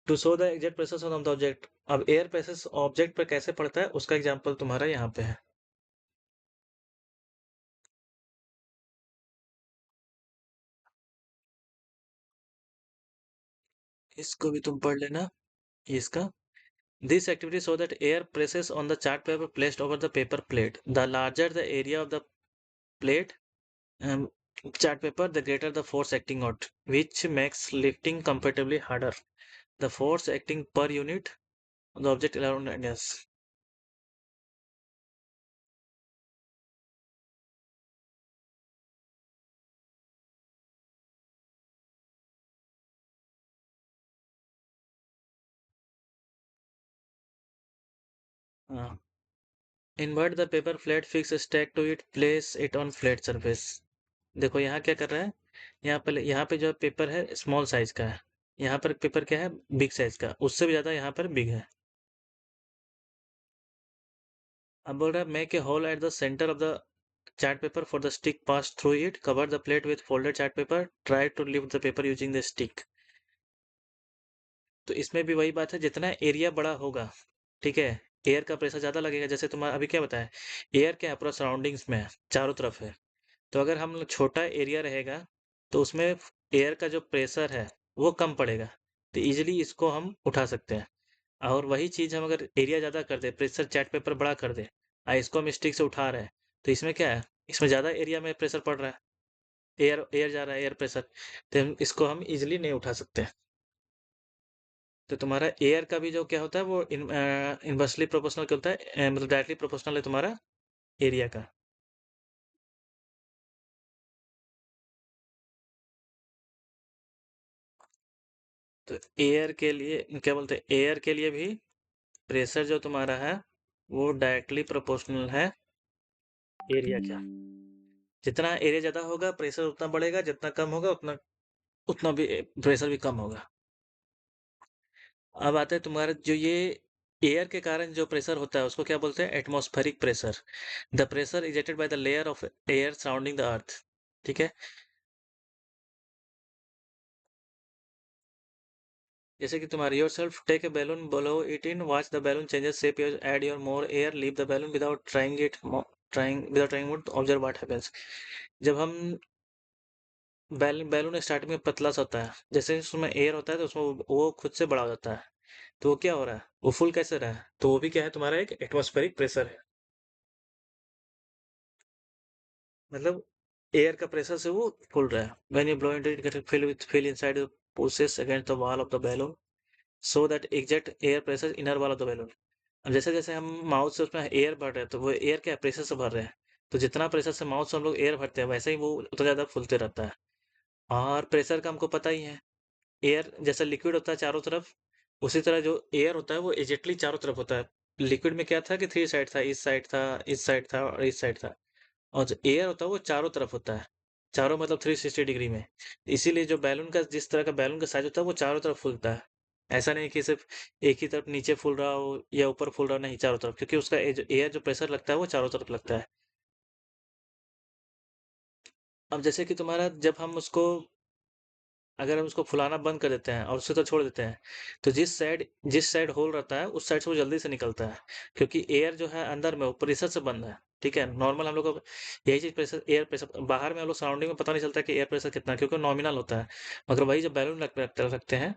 to show the exact pressure on the object. अब एयर प्रेशर ऑब्जेक्ट पर कैसे पड़ता है उसका एग्जांपल तुम्हारा यहाँ पे है। इसको भी तुम पढ़ लेना, इसका। This activity so that air presses on the chart paper placed over the paper plate. The larger the area of the plate, um, chart paper, the greater the force acting on it, which makes lifting comparatively harder. The force acting per unit of the object around us. हाँ, invert the paper plate, fix a stack to it, place it on flat surface. देखो यहाँ क्या कर रहा है, यहाँ पे जो पेपर है स्मॉल साइज का है, यहाँ पर पेपर क्या है, बिग साइज का, उससे भी ज्यादा यहाँ पर बिग है। अब बोल रहा है make a hole at the centre of the chart paper for the stick pass through it, cover the plate with folded chart paper, try to lift the paper using the stick. तो इसमें भी वही बात है, जितना एरिया बड़ा होगा, ठीक है, एयर का प्रेशर ज्यादा लगेगा। जैसे तुम्हारा अभी क्या बताया, एयर क्या है, पूरा सराउंडिंग्स में है, चारों तरफ है। तो अगर हम छोटा एरिया रहेगा तो उसमें एयर का जो प्रेशर है वो कम पड़ेगा, तो इजीली इसको हम उठा सकते हैं। और वही चीज हम अगर एरिया ज्यादा कर दे, प्रेशर चार्ट पेपर बड़ा कर दे, इसको हम स्टिक से उठा रहे हैं, तो इसमें क्या है, इसमें ज्यादा एरिया में प्रेशर पड़ रहा है, एयर एयर जा रहा है, एयर प्रेशर, तो इसको हम इजिली नहीं उठा सकते। तो तुम्हारा एयर का भी जो क्या होता है वो इनवर्सली प्रोपोर्शनल क्या होता है, मतलब डायरेक्टली प्रोपोर्शनल है तुम्हारा एरिया का। तो एयर के लिए क्या बोलते हैं, एयर के लिए भी प्रेशर जो तुम्हारा है वो डायरेक्टली प्रोपोर्शनल है एरिया का। जितना एरिया ज्यादा होगा प्रेशर उतना बढ़ेगा, जितना कम होगा उतना उतना भी प्रेशर भी कम होगा। अब आते हैं तुम्हारा जो ये एयर के कारण जो प्रेशर होता है उसको क्या बोलते हैं, atmospheric pressure. The pressure ejected by the layer of air surrounding the earth, ठीक है। जैसे कि तुम्हारी yourself take a balloon, blow it in, watch the balloon changes shape, add your more air, leave the balloon without trying it, trying without trying more, observe what happens. जब हम बैलून स्टार्टिंग में पतला सा होता है, जैसे उसमें एयर होता है तो उसमें वो खुद से बड़ा हो जाता है, तो वो क्या हो रहा है, वो फुल कैसे रहा है, तो वो भी क्या है, तुम्हारा एक एटमॉस्फेरिक प्रेशर है। मतलब एयर का प्रेशर से वो फूल रहा है। When you blow into it get fill with fill inside the pushes against the wall of the balloon so that exact air pressure inner wall of the balloon। अब जैसे जैसे हम माउथ से उसमें एयर भर रहे हैं तो वो एयर क्या प्रेशर से भर रहे हैं, तो जितना प्रेशर से माउथ से हम लोग एयर भरते हैं वैसे ही वो उतना ज्यादा फूलते रहता है। और प्रेशर का हमको पता ही है, एयर जैसा लिक्विड होता है चारों तरफ, उसी तरह जो एयर होता है वो एग्जैक्टली चारों तरफ होता है। लिक्विड में क्या था कि थ्री साइड था, इस साइड था, इस साइड था और इस साइड था। और जो एयर होता है वो चारों तरफ होता है, चारों मतलब 360 डिग्री में। इसीलिए जो बैलून का, जिस तरह का बैलून का साइज होता है वो चारों तरफ फूलता है। ऐसा नहीं कि सिर्फ एक ही तरफ नीचे फूल रहा हो या ऊपर फूल रहा हो, नहीं, चारों तरफ, क्योंकि उसका जो एयर जो प्रेशर लगता है वो चारों तरफ लगता है। अब जैसे कि तुम्हारा जब हम उसको अगर हम उसको फुलाना बंद कर देते हैं और उसे तो छोड़ देते हैं, तो जिस साइड होल रहता है उस साइड से वो जल्दी से निकलता है, क्योंकि एयर जो है अंदर में वो प्रेशर से बंद है। ठीक है, नॉर्मल हम लोग को यही चीज प्रेशर, एयर प्रेशर बाहर में हम लोग सराउंडिंग में पता नहीं चलता कि एयर प्रेशर कितना है, क्योंकि नॉमिनल होता है। मगर वही जब बैलून रखते हैं,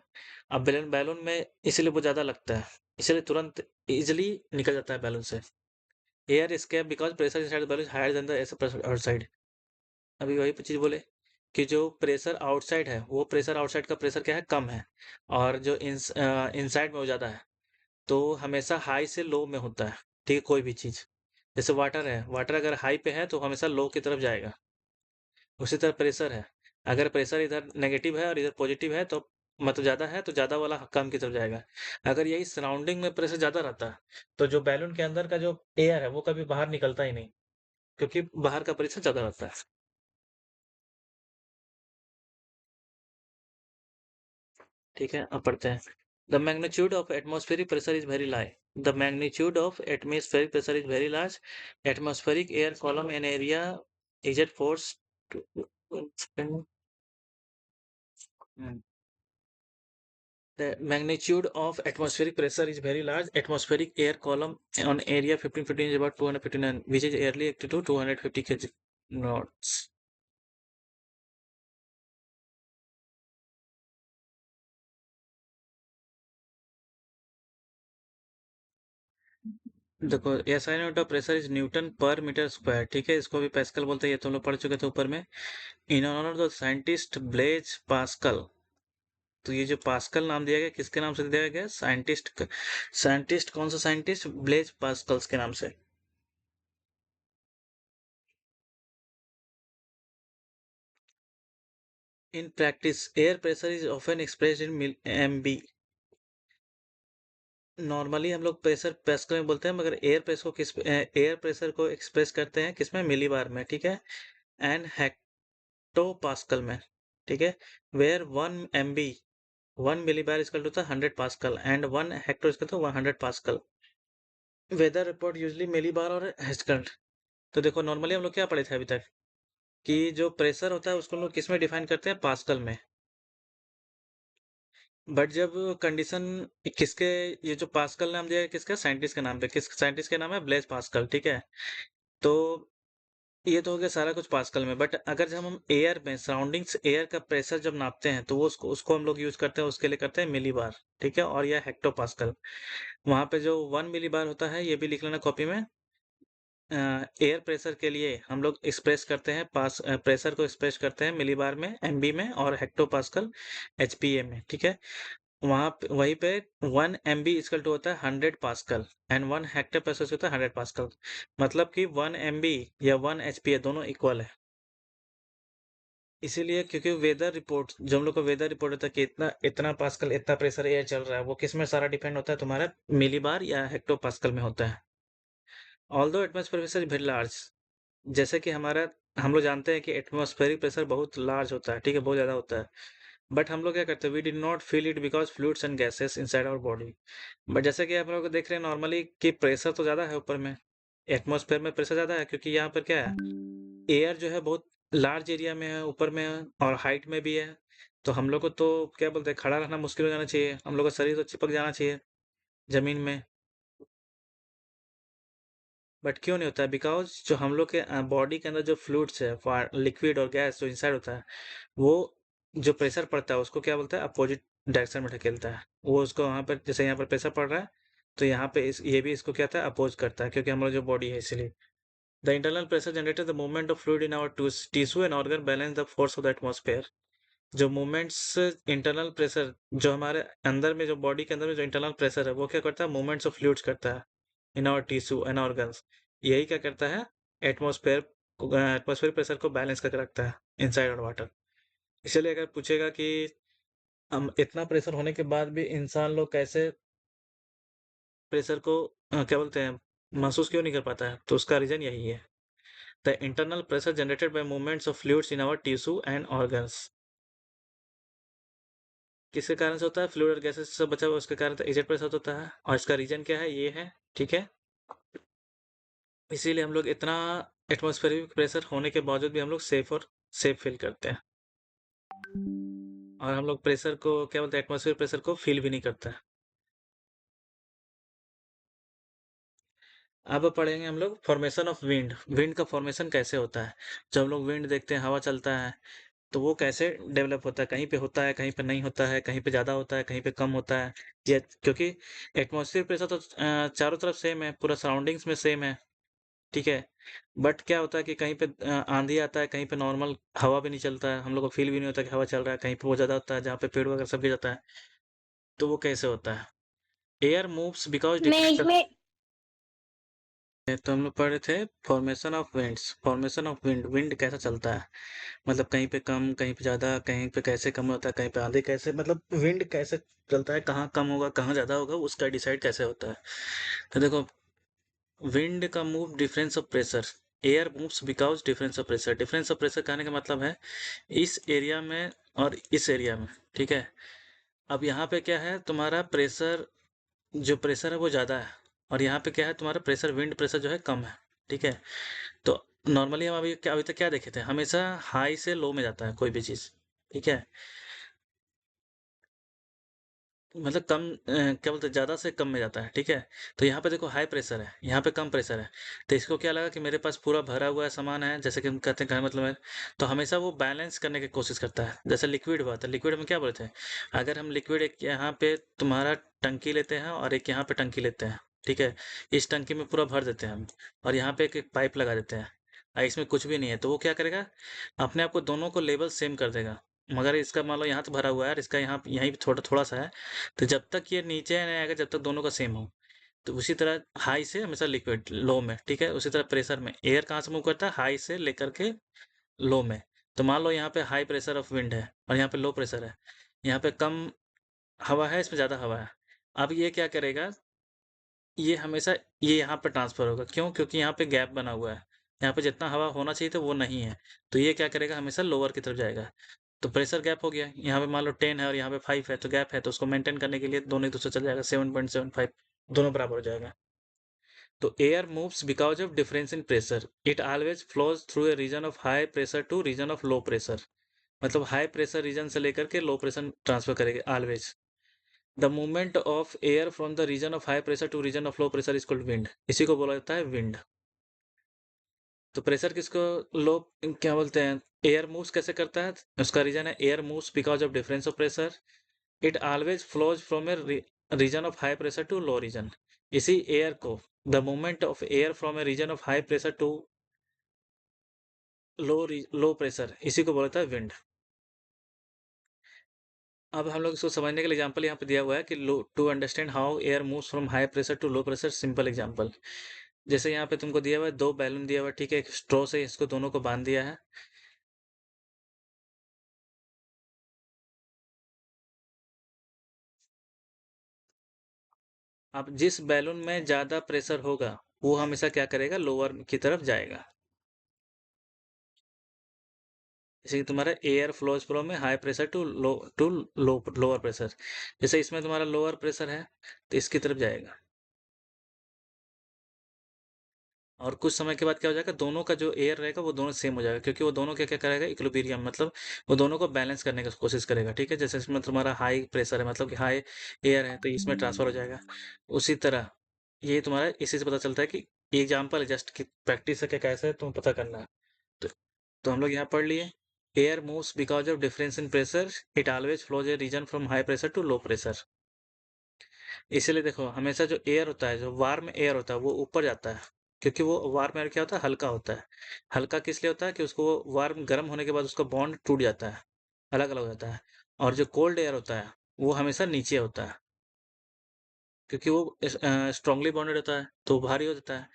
अब बैलून बैलून में इसलिए वो ज्यादा लगता है, इसलिए तुरंत इजिली निकल जाता है बैलून से। Air escape because pressure inside the balloon higher than the pressure outside. अभी वही चीज बोले कि जो प्रेशर आउटसाइड है, वो प्रेशर आउटसाइड का प्रेशर क्या है, कम है, और जो इनसाइड में वो ज्यादा है। तो हमेशा हाई से लो में होता है। ठीक है, कोई भी चीज, जैसे वाटर है, वाटर अगर हाई पे है तो हमेशा लो की तरफ जाएगा। उसी तरह प्रेशर है, अगर प्रेशर इधर नेगेटिव है और इधर पॉजिटिव है तो मतलब ज्यादा है, तो ज्यादा वाला कम की तरफ जाएगा। अगर यही सराउंडिंग में प्रेशर ज्यादा रहता है, तो जो बैलून के अंदर का जो एयर है वो कभी बाहर निकलता ही नहीं, क्योंकि बाहर का प्रेशर ज्यादा रहता है। ठीक है, अब पढ़ते हैं। The magnitude of atmospheric pressure is very large. The magnitude of atmospheric pressure is very large. Atmospheric air column an area is at force the magnitude of atmospheric pressure is very large. Atmospheric air column on area 1515 is about 259, which is early equal to 250 kg knots. देखो, SI unit of pressure is Newton पर मीटर स्क्वायर। ठीक है, इसको भी पास्कल बोलते हैं, ये तुम लोग पढ़ चुके थे ऊपर में। In honour the scientist Blaise Pascal. तो ये जो पास्कल नाम दिया गया, किसके नाम से दिया गया, साइंटिस्ट कौन सा साइंटिस्ट, ब्लेज पास्कल्स के नाम से। In practice air pressure is often expressed in MB. Normally हम लोग प्रेशर पास्कल में बोलते हैं, मगर एयर प्रेशर को एक्सप्रेस करते हैं किसमें, मिलीबार में। ठीक है, एंड हेक्टो पास्कल में। ठीक है, where 1 MB 1 millibar equal to 100 pascal and 1 hecto equal to 100 pascal. Weather report usually millibar और हेस्कल। तो देखो, नॉर्मली हम लोग क्या पढ़े थे अभी तक, कि जो प्रेशर होता है उसको हम लोग किस में डिफाइन करते हैं, पास्कल में। बट जब कंडीशन किसके, ये जो पास्कल नाम दिया है किसका, साइंटिस्ट के नाम पे, किस साइंटिस्ट के नाम है, ब्लेज पास्कल। ठीक है, तो ये तो हो गया सारा कुछ पास्कल में। बट अगर जब हम एयर में सराउंडिंग्स एयर का प्रेशर जब नापते हैं, तो वो उसको हम लोग यूज करते हैं, उसके लिए करते हैं मिलीबार। ठीक है, और यह हेक्टो पास्कल। वहां पे जो 1 मिलीबार होता है, ये भी लिख लेना कॉपी में। एयर प्रेशर के लिए हम लोग एक्सप्रेस करते हैं प्रेशर को एक्सप्रेस करते हैं मिलीबार में, एमबी में, और हेक्टो पास्कल एचपीए में। ठीक है, वहीं पे 1 MB इक्वल टू होता है 100 पास्कल, एंड 1 हेक्टर होता है 100 पास्कल। मतलब कि 1 MB या 1 HPA दोनों इक्वल है। इसीलिए क्योंकि वेदर रिपोर्ट, जो हम लोग को वेदर रिपोर्ट होता है कि इतना इतना पास्कल इतना प्रेशर एयर चल रहा है, वो किस में सारा डिपेंड होता है, तुम्हारा मिलीबार या हेक्टो पास्कल में होता है। Although atmosphere pressure is very large, जैसे कि हम लोग जानते हैं कि एटमॉस्फेरिक प्रेशर बहुत लार्ज होता है। ठीक है, बहुत ज्यादा होता है। बट हम लोग क्या करते हैं, we did not feel it because fluids and gases inside our body. But जैसे कि आप लोग देख रहे हैं नॉर्मली कि प्रेशर तो ज़्यादा है ऊपर में, एटमॉस्फेयर में प्रेशर ज़्यादा है, क्योंकि यहाँ पर क्या है, एयर जो है बहुत लार्ज एरिया में है, ऊपर में है और हाइट में भी है। तो हम लोग को तो क्या बोलते हैं, खड़ा रहना मुश्किल हो जाना चाहिए, हम लोग का शरीर तो चिपक जाना चाहिए जमीन में। बट क्यों नहीं होता है, बिकॉज जो हम लोग के बॉडी के अंदर जो फ्लूइड्स है, लिक्विड और गैस जो इंसाइड होता है, वो जो प्रेशर पड़ता है उसको क्या बोलता है, अपोजिट डायरेक्शन में ढकेलता है। वो उसको वहां पर, जैसे यहाँ पर प्रेशर पड़ रहा है, तो यहाँ पे ये भी इसको क्या था, अपोज करता है, क्योंकि हमारा जो बॉडी है इसलिए। The internal pressure generated the movement of fluid in our tissue and organ balance the force of the atmosphere. जो मूवमेंट्स, इंटरनल प्रेशर जो हमारे अंदर में, जो बॉडी के अंदर में जो इंटरनल प्रेशर है, वो क्या करता है, मूवमेंट्स ऑफ फ्लूइड्स करता है in our tissue and organs. यही क्या करता है, एटमॉस्फेयर प्रेशर को बैलेंस करके रखता है इनसाइड और वाटर। इसलिए अगर पूछेगा कि हम इतना प्रेशर होने के बाद भी इंसान लोग कैसे प्रेशर को क्या बोलते हैं, महसूस क्यों नहीं कर पाता है, तो उसका रीजन यही है, the internal pressure generated by movements of fluids in our tissue and organs. किसके कारण से होता है, फ्लूइड और गैसेस से बचा हुआ, उसके कारण एजेड प्रेशर होता है, और इसका रीजन क्या है, ये है। ठीक है, इसीलिए हम लोग इतना एटमॉस्फेरिक प्रेशर होने के बावजूद भी हम लोग सेफ और सेफ फील करते हैं। और हम लोग प्रेशर को क्या बोलते हैं, एटमॉस्फेयर प्रेशर को फील भी नहीं करता है। अब पढ़ेंगे हम लोग फॉर्मेशन ऑफ विंड। विंड का फॉर्मेशन कैसे होता है। जब हम लोग विंड देखते हैं, हवा चलता है, तो वो कैसे डेवलप होता है, कहीं पे होता है, कहीं पे नहीं होता है, कहीं पे ज़्यादा होता है, कहीं पे कम होता है। ये क्योंकि एटमॉस्फेयर प्रेशर तो चारों तरफ सेम है, पूरा सराउंडिंग्स में सेम है, ठीक है। बट क्या होता है कि कहीं पे आंधी आता है, कहीं पे नॉर्मल हवा भी नहीं चलता है, हम लोग को फील भी नहीं होता कि हवा चल रहा है, कहीं पे वो ज़्यादा होता है जहाँ पे पेड़ वगैरह सब गिर जाता है। तो वो कैसे होता है। एयर मूव्स बिकॉज मैं डिफरेंट। इसमें तो हम लोग पढ़ रहे थे formation of winds. Formation of wind, wind कैसा चलता है, मतलब कहीं पे कम, कहीं पे ज़्यादा, कहीं पे कैसे कम होता है, कहीं पे आंधी कैसे, मतलब विंड कैसे चलता है, कहाँ कम होगा कहाँ ज़्यादा होगा, उसका डिसाइड कैसे होता है। तो देखो, विंड का move difference of pressure. Air moves because difference of pressure. Difference of pressure कहने का मतलब है इस एरिया में और इस एरिया में, ठीक है। अब यहाँ पे क्या है, तुम्हारा प्रेशर, जो प्रेशर है वो ज़्यादा है, और यहाँ पे क्या है, तुम्हारा प्रेशर, विंड प्रेशर जो है कम है, ठीक है। तो नॉर्मली हम अभी तक क्या देखे थे, हमेशा हाई से लो में जाता है कोई भी चीज़, ठीक है। मतलब कम क्या बोलते हैं, ज़्यादा से कम में जाता है, ठीक है। तो यहाँ पे देखो हाई प्रेशर है, यहाँ पे कम प्रेशर है। तो इसको क्या लगा कि मेरे पास पूरा भरा हुआ है सामान है, जैसे कि हम कहते हैं, कहने मतलब है, तो हमेशा वो बैलेंस करने की कोशिश करता है। जैसे लिक्विड हुआ था, लिक्विड में क्या बोलते हैं, अगर हम लिक्विड एक यहाँ पे तुम्हारा टंकी लेते हैं और एक यहाँ पे टंकी लेते हैं, ठीक है। इस टंकी में पूरा भर देते हैं हम, और यहाँ पे एक पाइप लगा देते हैं, और इसमें कुछ भी नहीं है, तो वो क्या करेगा, अपने आप को दोनों को लेवल सेम कर देगा। मगर इसका मान लो यहाँ तो भरा हुआ है और इसका यहाँ यहीं पे थोड़ा थोड़ा सा है, तो जब तक ये नीचे नहीं आएगा, जब तक दोनों का सेम हो। तो उसी तरह हाई से हमेशा लिक्विड लो में, ठीक है। उसी तरह प्रेशर में एयर कहाँ से मूव करता है, हाई से लेकर के लो में। तो मान लो यहाँ पे हाई प्रेशर ऑफ विंड है और यहाँ पे लो प्रेशर है, यहाँ पे कम हवा है, इसमें ज़्यादा हवा है। अब ये क्या करेगा, ये हमेशा ये यहाँ पे ट्रांसफर होगा, क्यों, क्योंकि यहाँ पे गैप बना हुआ है, यहाँ पे जितना हवा होना चाहिए था वो नहीं है। तो ये क्या करेगा, हमेशा लोअर की तरफ जाएगा। तो प्रेशर गैप हो गया, यहाँ पे मान लो 10 है और यहाँ पे 5 है, तो गैप है, तो उसको मेंटेन करने के लिए दोनों एक दूसरे चल जाएगा, 7.75, दोनों बराबर हो जाएगा। तो air moves because of difference in pressure, it always flows through a region of high pressure to region of low pressure. मतलब हाई प्रेशर रीजन से लेकर के लो प्रेशर ट्रांसफर करेगा always. The movement of air from the region of high pressure to region of low pressure is called wind. इसी को बोला जाता है विंड। तो प्रेशर किसको, लो, क्या बोलते हैं, एयर मूव्स कैसे करता है, उसका रीजन है air moves because of difference of pressure, it always flows from a region of high pressure to low region. इसी एयर को, the movement of air from a region of high pressure to low pressure, इसी को बोलता है विंड। अब हम लोग इसको समझने के लिए एग्जांपल यहाँ पे दिया हुआ है कि लो, to understand how air moves from high pressure to low pressure, simple example. जैसे यहाँ पे तुमको दिया हुआ है, दो बैलून दिया हुआ है, ठीक है, एक स्ट्रॉ से इसको दोनों को बांध दिया है। अब जिस बैलून में ज़्यादा प्रेशर होगा वो हमेशा क्या करेगा, लोअर की तरफ जाएगा। जैसे कि तुम्हारा air flows from high pressure to lower pressure. जैसे इसमें तुम्हारा लोअर प्रेशर है, तो इसकी तरफ जाएगा। और कुछ समय के बाद क्या हो जाएगा, दोनों का जो एयर रहेगा वो दोनों सेम हो जाएगा, क्योंकि वो दोनों क्या क्या करेगा, इक्विलिब्रियम, मतलब वो दोनों को बैलेंस करने की कोशिश करेगा, ठीक है। जैसे इसमें तुम्हारा हाई प्रेशर है, मतलब कि हाई एयर है, तो इसमें ट्रांसफर हो जाएगा। उसी तरह ये तुम्हारा इसी से पता चलता है कि एग्जाम्पल जस्ट कि प्रैक्टिस है क्या, कैसे है तुम्हें पता करना है। तो, तो हम लोग यहाँ पढ़ लिए, air moves because of difference in pressure, it always flows a region from high pressure to low pressure. इसीलिए देखो, हमेशा जो एयर होता है, जो वार्म एयर होता है, वो ऊपर जाता है, क्योंकि वो वार्म एयर क्या होता है, हल्का होता है। हल्का किस लिए होता है कि उसको वार्म गर्म होने के बाद उसका बॉन्ड टूट जाता है, अलग अलग हो जाता है। और जो कोल्ड एयर होता है वो हमेशा नीचे होता है, क्योंकि वो स्ट्रांगली बॉन्डेड होता है, तो भारी हो जाता है।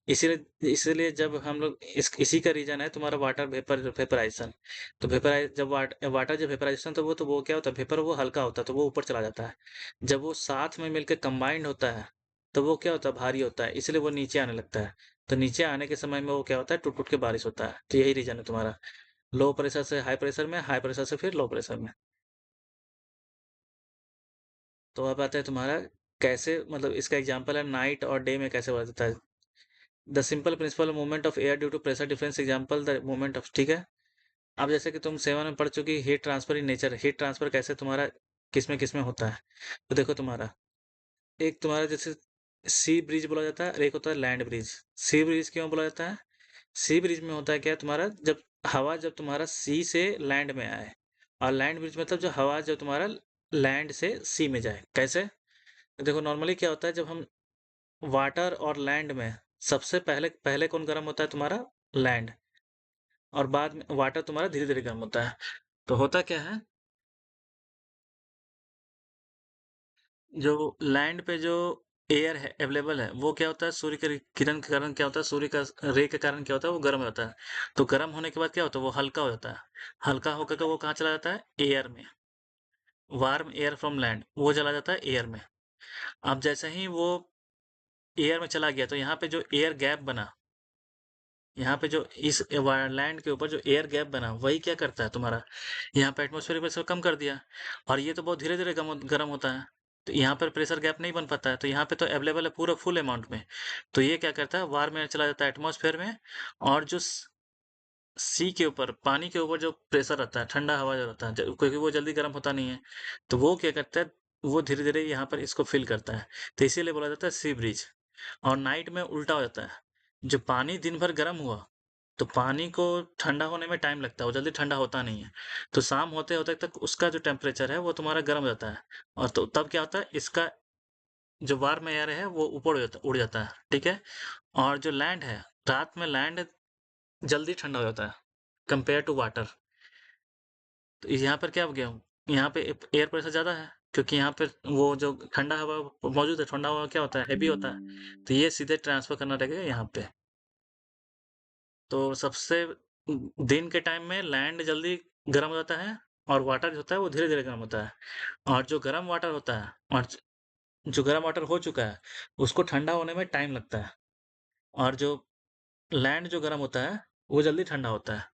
इसीलिए इसीलिए जब हम लोग इसी का रीजन है तुम्हारा वाटर वेपर वेपराइजेशन। तो वेपराइज जब वाटर जब वेपराइजेशन, तो वो क्या होता है, वेपर वो हल्का होता है, तो वो ऊपर चला जाता है। जब वो साथ में मिलकर कंबाइंड होता है, तो वो क्या होता है, भारी होता है, इसलिए वो नीचे आने लगता है। तो नीचे आने के समय में वो क्या होता है, टूट टूट के बारिश होता है। तो यही रीजन है तुम्हारा, लो प्रेशर से हाई प्रेशर में, हाई प्रेशर से फिर लो प्रेशर में। तो अब आता है तुम्हारा कैसे, मतलब इसका एग्जांपल है नाइट और डे में कैसे बदलता है। The simple principle movement of air due to pressure difference example the movement of, ठीक है। अब जैसे कि तुम 7 में पढ़ चुकी heat transfer in nature, heat transfer कैसे तुम्हारा किस में होता है। तो देखो तुम्हारा, एक तुम्हारा जैसे सी ब्रिज बोला जाता है और एक होता है लैंड ब्रिज। सी ब्रिज क्यों बोला जाता है? सी ब्रिज में होता है क्या, तुम्हारा जब हवा जब तुम्हारा सी से लैंड में आए, और लैंड ब्रिज मतलब जो हवा जब तुम्हारा लैंड से सी में जाए। कैसे? तो देखो नॉर्मली क्या होता है, जब हम वाटर और लैंड में, सबसे पहले पहले कौन गर्म होता है, तुम्हारा लैंड, और बाद में वाटर तुम्हारा धीरे धीरे गर्म होता है। तो होता क्या है, जो लैंड पे जो एयर है अवेलेबल है, वो क्या होता है, सूर्य के किरण के कारण क्या होता है, सूर्य का रे के कारण क्या होता है, वो गर्म होता है। तो गर्म होने के बाद क्या होता है, वो हल्का हो जाता है। हल्का होकर के वो कहाँ चला जाता है, एयर में। वार्म एयर फ्रॉम लैंड वो चला जाता है एयर में। अब जैसे ही वो एयर में चला गया, तो यहाँ पे जो एयर गैप बना, यहाँ पे जो इस लैंड के ऊपर जो एयर गैप बना, वही क्या करता है तुम्हारा, यहाँ पे एटमॉस्फेरिक प्रेशर कम कर दिया। और ये तो बहुत धीरे धीरे गर्म होता है, तो यहाँ पर प्रेशर गैप नहीं बन पाता है, तो यहाँ पे तो अवेलेबल है पूरा फुल अमाउंट में। तो ये क्या करता है, वार्म एयर चला जाता है एटमॉस्फेयर में, और जो सी के ऊपर, पानी के ऊपर जो प्रेशर रहता है, ठंडा हवा जो रहता है, क्योंकि वो जल्दी गर्म होता नहीं है, तो वो क्या करता है, वो धीरे धीरे यहाँ पर इसको फिल करता है। तो इसीलिए बोला जाता है सी ब्रिज। और नाइट में उल्टा हो जाता है, जो पानी दिन भर गर्म हुआ, तो पानी को ठंडा होने में टाइम लगता है, वो जल्दी ठंडा होता नहीं है। तो शाम होते होते तक उसका जो टेम्परेचर है वो तुम्हारा गर्म हो जाता है। और तो तब क्या होता है, इसका जो वार्म एयर है वो ऊपर उड़ जाता है, ठीक है। और जो लैंड है, रात में लैंड जल्दी ठंडा हो जाता है कंपेयर टू वाटर। तो यहाँ पर क्या हो गया, यहाँ पे एयर प्रेशर ज़्यादा है, क्योंकि यहाँ पे वो जो ठंडा हवा मौजूद है, ठंडा हवा क्या होता है, हैवी होता है, तो ये सीधे ट्रांसफर करना रहेगा यहाँ पे। तो सबसे दिन के टाइम में लैंड जल्दी गर्म हो जाता है, और वाटर जो होता है वो धीरे धीरे गर्म होता है। और जो गर्म वाटर होता है, और जो गर्म वाटर हो चुका है, उसको ठंडा होने में टाइम लगता है। और जो लैंड जो गर्म होता है, वो जल्दी ठंडा होता है।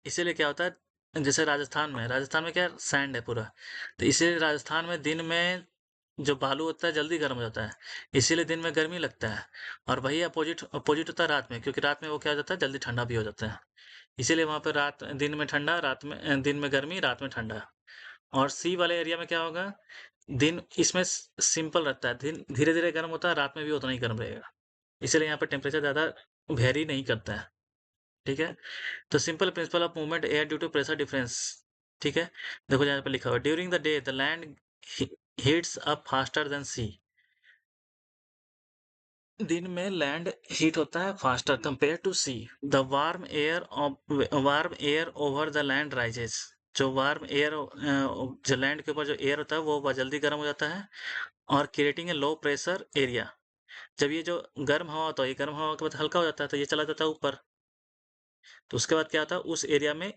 इसीलिए क्या होता है, जैसे राजस्थान में क्या सैंड है पूरा, तो इसीलिए राजस्थान में दिन में जो बालू होता है जल्दी गर्म हो जाता है, इसीलिए दिन में गर्मी लगता है। और वही अपोजिट अपोजिट होता है रात में, क्योंकि रात में वो क्या हो जाता है, जल्दी ठंडा भी हो जाता है। इसीलिए वहां पर रात दिन में ठंडा, रात में दिन में गर्मी, रात में ठंडा। और सी वाले एरिया में क्या होगा, दिन इसमें सिंपल रहता है, दिन धीरे धीरे गर्म होता है, रात में भी उतना ही गर्म रहेगा। इसलिए यहाँ पर टेम्परेचर ज्यादा वेरी नहीं करता है, ठीक है। तो simple principle of movement air due to pressure difference, ठीक है। देखो यहाँ पे लिखा हुआ, during the day the land heats up faster than sea. दिन में लैंड हीट होता है faster compare to sea. The warm air over the land rises. जो वार्म एयर जो लैंड के ऊपर जो एयर होता है वो जल्दी गर्म हो जाता है, और creating a low pressure area. जब ये जो गर्म हवा होता है, ये गर्म हवा के बाद हल्का हो जाता है, तो ये चला जाता है ऊपर। तो उसके बाद क्या होता है, उस एरिया में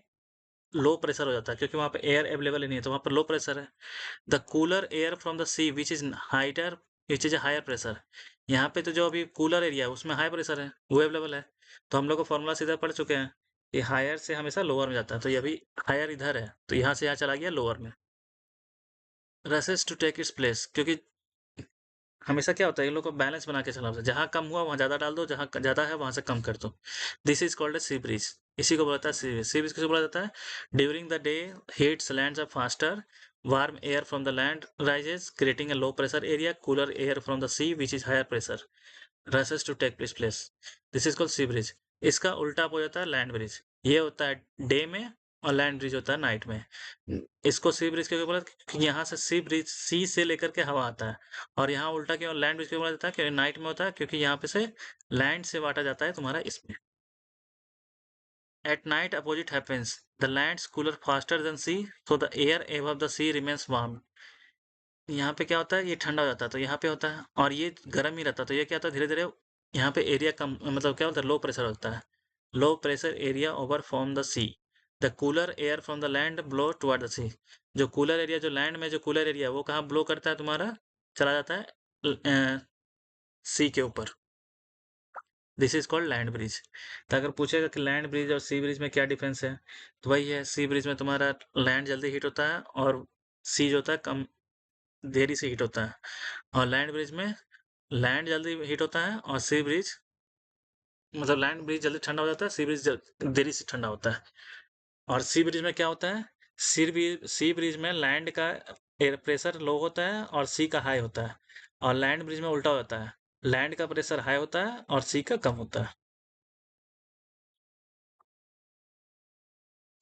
लो प्रेशर हो जाता है, क्योंकि वहां पे एयर अवेलेबल ही नहीं है, तो वहां पर लो प्रेशर है। The cooler air from the sea which is higher pressure. यहाँ पे तो जो अभी कूलर एरिया है उसमें हाई प्रेशर है, वो अवेलेबल है। तो हम लोग को फॉर्मूला सीधा पढ़ चुके हैं, ये हायर से हमेशा लोअर में जाता है, तो ये अभी हायर इधर है, तो यहाँ से यहाँ चला गया लोअर में। Rushes to take its place, क्योंकि हमेशा क्या होता है, इन लोग को बैलेंस बना के चलना होता है, जहाँ कम हुआ वहाँ ज्यादा डाल दो, जहाँ ज्यादा है वहां से कम कर दो। This is called a sea breeze. इसी को बोला जाता है सी ब्रिज। सी ब्रिज किसे बोला जाता है, during the day heats lands up faster, warm air from the land rises creating a low pressure area, cooler air from the sea which is higher pressure rushes to take its place. This is called sea bridge. इसका उल्टा हो जाता है लैंड ब्रिज। ये होता है डे में, और लैंड ब्रिज होता है नाइट में। इसको सी ब्रिज क्यों बोला, क्योंकि यहाँ से सी ब्रिज, सी से लेकर के हवा आता है। और यहाँ उल्टा क्यों लैंड ब्रिज क्यों बोला जाता है, क्योंकि नाइट में होता है, क्योंकि यहाँ पे से लैंड से वाटा जाता है तुम्हारा इसमें। At night opposite happens. The lands cooler faster than sea, so the air above the sea remains warm. यहाँ पे क्या होता है, ये ठंडा हो जाता है, तो यहाँ पे होता है, और ये गर्म ही रहता है, तो ये क्या होता है, धीरे धीरे यहाँ पे एरिया कम, मतलब क्या होता है, लो प्रेशर होता है। Low pressure area over from the sea, the cooler air from the land blow toward the sea. जो कूलर एरिया, जो लैंड में जो कूलर एरिया है वो कहाँ ब्लो करता है तुम्हारा, चला जाता है सी के ऊपर। This is called land bridge. तो अगर पूछेगा कि लैंड ब्रिज और सी ब्रिज में क्या डिफरेंस है, तो वही है, सी ब्रिज में तुम्हारा लैंड जल्दी हीट होता है, और सी जो होता है कम देरी से हीट होता है। और लैंड ब्रिज में लैंड जल्दी हीट होता है, और सी ब्रिज मतलब लैंड ब्रिज जल्दी ठंडा हो जाता है, सी ब्रिज देरी से ठंडा होता है। और सी ब्रिज में क्या होता है, सी ब्रिज में लैंड का एयर प्रेशर लो होता है और सी का हाई होता है, और लैंड ब्रिज में उल्टा होता है, लैंड का प्रेशर हाई होता है और सी का कम होता है।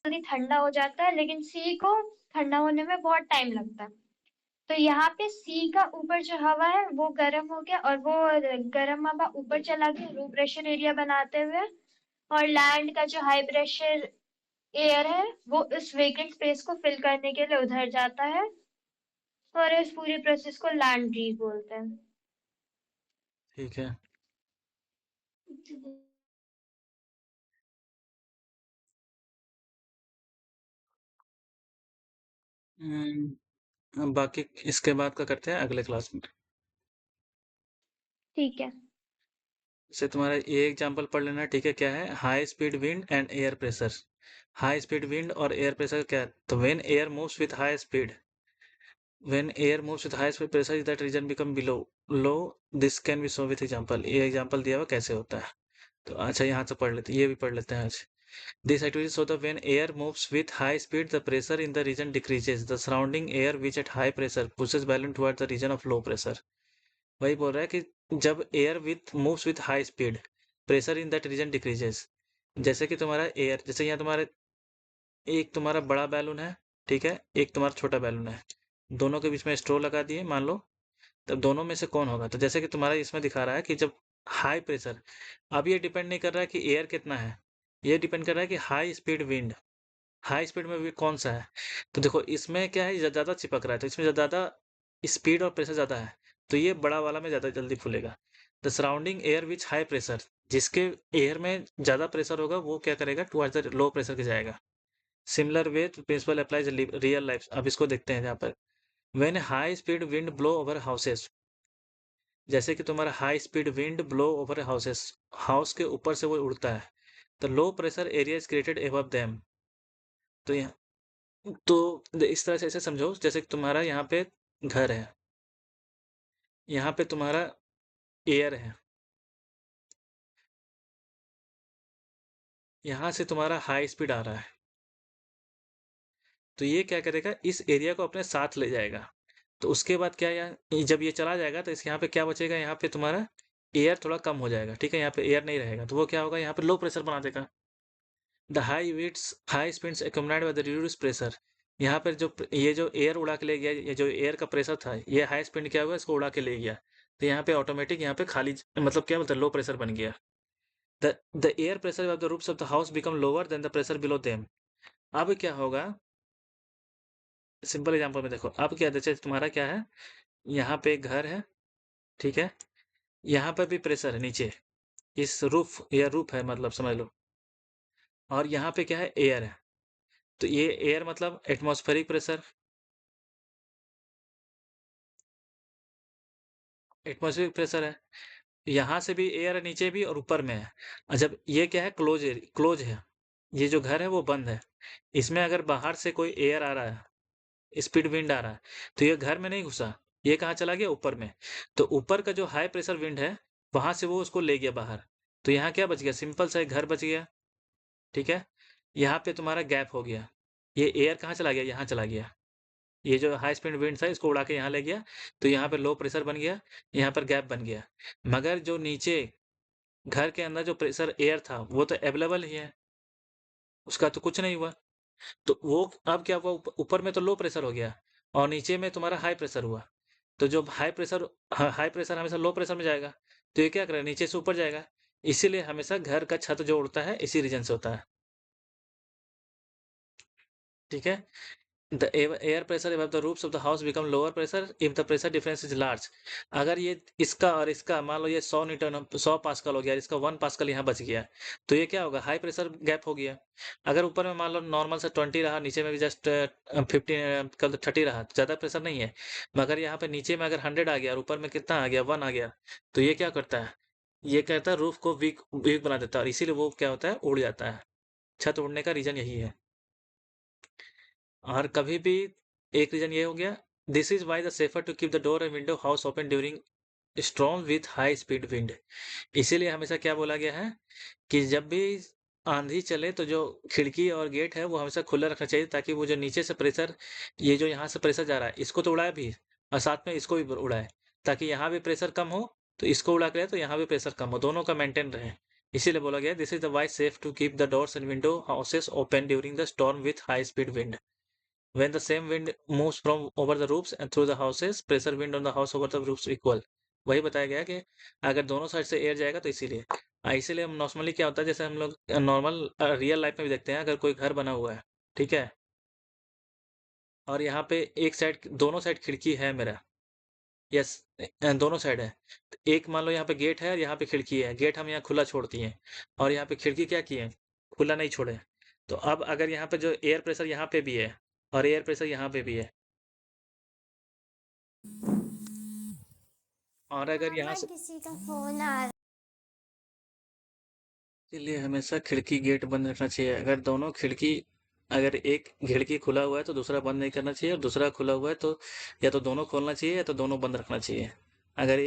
जल्दी ठंडा हो जाता है, लेकिन सी को ठंडा होने में बहुत टाइम लगता है। तो यहाँ पे सी का ऊपर जो हवा है वो गर्म हो गया, और वो गर्म हवा ऊपर चला गया लो प्रेशर एरिया बनाते हुए, और लैंड का जो हाई प्रेशर एयर है वो इस वेकेंट स्पेस को फिल करने के लिए उधर जाता है, और इस पूरी प्रोसेस को लैंड ब्रीज बोलते हैं। ठीक है। अब बाकी इसके बाद का करते हैं अगले क्लास में। ठीक है। से तुम्हारा ये एग्जांपल पढ़ लेना, ठीक है? क्या है? High speed wind and air pressure. High speed wind और एयर प्रेशर क्या है? तो when air moves with high speed, when air moves with high speed pressure that region become below low, this can be shown with example। ये एग्जांपल दिया हुआ कैसे होता है। तो अच्छा यहाँ से पढ़ लेते हैं, ये भी पढ़ लेते हैं आज। This activity shows that when air moves with high speed, the pressure in the region decreases. The surrounding air, which at high pressure pushes balloon towards the region of low pressure। वही बोल रहा है कि जब air with moves with high speed, pressure in that region decreases. जैसे कि तुम्हारा एयर, जैसे यहाँ तुम्हारे एक तुम्हारा बड़ा बैलून है, ठीक है, एक तुम्हारा छोटा बैलून है, दोनों के बीच में स्ट्रो लगा दिए मान लो, तब दोनों में से कौन होगा? तो जैसे कि तुम्हारा इसमें दिखा रहा है कि जब हाई प्रेशर, अब ये डिपेंड नहीं कर रहा है कि एयर कितना है, ये डिपेंड कर रहा है कि high speed wind, high speed में भी कौन सा है। तो देखो इसमें क्या है, ज़्यादा चिपक रहा है, तो इसमें ज़्यादा स्पीड और प्रेशर ज़्यादा है, तो ये बड़ा वाला में ज़्यादा जल्दी फूलेगा। The surrounding air which high pressure, जिसके एयर में ज़्यादा प्रेशर होगा वो क्या करेगा, टुवर्ड्स द लो प्रेशर के जाएगा। Similar way principle applies real life. अब इसको देखते हैं यहाँ पर। When high speed wind blow over houses, जैसे कि तुम्हारा high speed wind blow over houses, house के ऊपर से वो उड़ता है, तो low pressure area is created above them. तो यहाँ, तो इस तरह से ऐसे समझो, जैसे कि तुम्हारा यहाँ पे घर है, यहाँ पे तुम्हारा एयर है, यहाँ से तुम्हारा हाई स्पीड आ रहा है, तो ये क्या करेगा, इस एरिया को अपने साथ ले जाएगा। तो उसके बाद क्या, यहाँ जब ये चला जाएगा तो इस यहाँ पे क्या बचेगा, यहाँ पे तुम्हारा एयर थोड़ा कम हो जाएगा, ठीक है, यहाँ पे एयर नहीं रहेगा, तो वो क्या होगा, यहाँ पे लो प्रेशर बना देगा। The high widths high speeds accommodate by the reduce pressure, यहाँ पर जो ये जो एयर उड़ा के ले गया, ये जो एयर का प्रेशर था, ये हाई स्पीड क्या हुआ, इसको उड़ा के ले गया, तो यहाँ पे ऑटोमेटिक यहाँ पे खाली, मतलब क्या बोलते हैं, लो प्रेशर बन गया। The air pressure of the roofs of the house become lower than the pressure below them. अब क्या होगा, सिंपल एग्जांपल में देखो, अब क्या, जैसे तुम्हारा क्या है, यहाँ पे एक घर है, ठीक है, यहाँ पर भी प्रेशर है नीचे, इस रूफ, या रूफ है मतलब समझ लो, और यहाँ पे क्या है, एयर है, तो ये एयर मतलब एटमॉस्फेरिक प्रेशर, एटमॉस्फेरिक प्रेशर है, यहाँ से भी एयर है, नीचे भी और ऊपर में है। और जब ये क्या है, क्लोज है, ये जो घर है वो बंद है, इसमें अगर बाहर से कोई एयर आ रहा है, स्पीड विंड आ रहा है, तो ये घर में नहीं घुसा, ये कहाँ चला गया, ऊपर में। तो ऊपर का जो हाई प्रेशर विंड है, वहां से वो उसको ले गया बाहर, तो यहाँ क्या बच गया, सिंपल सा एक घर बच गया, ठीक है। यहाँ पे तुम्हारा गैप हो गया, ये एयर कहाँ चला गया, यहाँ चला गया, ये जो हाई स्पीड विंड था इसको उड़ा के यहाँ ले गया, तो यहाँ पे लो प्रेशर बन गया, यहाँ पर गैप बन गया। मगर जो नीचे घर के अंदर जो प्रेशर एयर था वो तो अवेलेबल ही है, उसका तो कुछ नहीं हुआ। तो वो अब क्या हुआ, ऊपर में तो लो प्रेशर हो गया और नीचे में तुम्हारा हाई प्रेशर हुआ। तो जो हाई प्रेशर हमेशा लो प्रेशर में जाएगा, तो ये क्या करेगा, नीचे से ऊपर जाएगा। इसीलिए हमेशा घर का छत जो उड़ता है इसी रीजन से होता है, ठीक है। The air pressure above the roofs of the house become lower pressure if the pressure difference is large। अगर ये इसका और इसका मान लो ये 100 पास्कल हो गया, इसका 1 पास्कल यहाँ बच गया, तो ये क्या होगा, हाई प्रेशर गैप हो गया। अगर ऊपर में मान लो नॉर्मल से 20 रहा, नीचे में भी जस्ट 15 कल 30 रहा, तो ज़्यादा प्रेशर नहीं है। मगर यहाँ पे नीचे में अगर 100 आ गया और ऊपर में कितना आ गया, 1 आ गया, तो ये क्या करता है, ये कहता है रूफ को वीक वीक बना देता है, और इसीलिए वो क्या होता है, उड़ जाता है। छत उड़ने का रीजन यही है। और कभी भी एक रीजन ये हो गया, this is why the safer to keep the door and window house open during strong with high speed wind. इसीलिए हमेशा क्या बोला गया है कि जब भी आंधी चले तो जो खिड़की और गेट है वो हमेशा खुला रखना चाहिए, ताकि वो जो नीचे से प्रेशर, ये जो यहाँ से प्रेशर जा रहा है इसको तो उड़ाए भी, और साथ में इसको भी उड़ाए, ताकि यहाँ भी प्रेशर कम हो तो इसको उड़ा के तो यहाँ भी प्रेशर कम हो, दोनों का मेंटेन रहे। इसीलिए बोला गया this is the why safe to keep the doors and window houses open during the storm with high speed wind. When the same wind moves from over the roofs and through the houses, pressure wind on the house over the roofs equal। वही बताया गया कि अगर दोनों साइड से एयर जाएगा तो इसीलिए इसीलिए हम नॉर्मली क्या होता है, जैसे हम लोग नॉर्मल रियल लाइफ में भी देखते हैं, अगर कोई घर बना हुआ है, ठीक है, और यहाँ पे एक साइड, दोनों साइड खिड़की है मेरा, यस, दोनों साइड है, तो एक मान लो यहाँ पे गेट है और यहाँ पे खिड़की है, गेट हम यहाँ खुला छोड़ती हैं और यहाँ पे खिड़की क्या की है, खुला नहीं छोड़े, तो अब अगर यहाँ पे जो एयर प्रेशर यहाँ पे भी है और एयर प्रेशर यहाँ पे भी है, और अगर यहाँ पापा से, किसी का फोन आ रहा इसलिए हमेशा खिड़की गेट बंद रखना चाहिए। अगर दोनों खिड़की, अगर एक खिड़की खुला हुआ है तो दूसरा बंद नहीं करना चाहिए, और दूसरा खुला हुआ है तो या तो दोनों खोलना चाहिए या तो दोनों बंद रखना चाहिए। अगर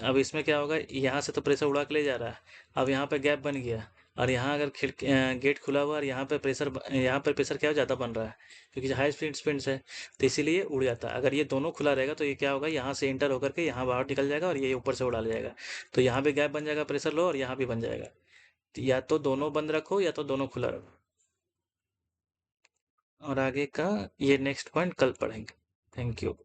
अब इसमें क्या होगा, यहाँ से तो प्रेशर उड़ा के ले जा रहा है, अब यहाँ पे गैप बन गया, और यहाँ अगर खिड़की गेट खुला हुआ है और यहाँ पे प्रेशर क्या ज़्यादा बन रहा है, क्योंकि हाई स्पीड है, तो इसीलिए उड़ जाता है। अगर ये दोनों खुला रहेगा तो ये क्या होगा, यहाँ से इंटर होकर के यहाँ बाहर निकल जाएगा और ये ऊपर से उड़ा ले जाएगा, तो यहाँ भी गैप बन जाएगा, प्रेशर लो, और यहाँ भी बन जाएगा। या तो दोनों बंद रखो या तो दोनों खुला रखो। और आगे का ये नेक्स्ट पॉइंट कल पढ़ेंगे। Thank you.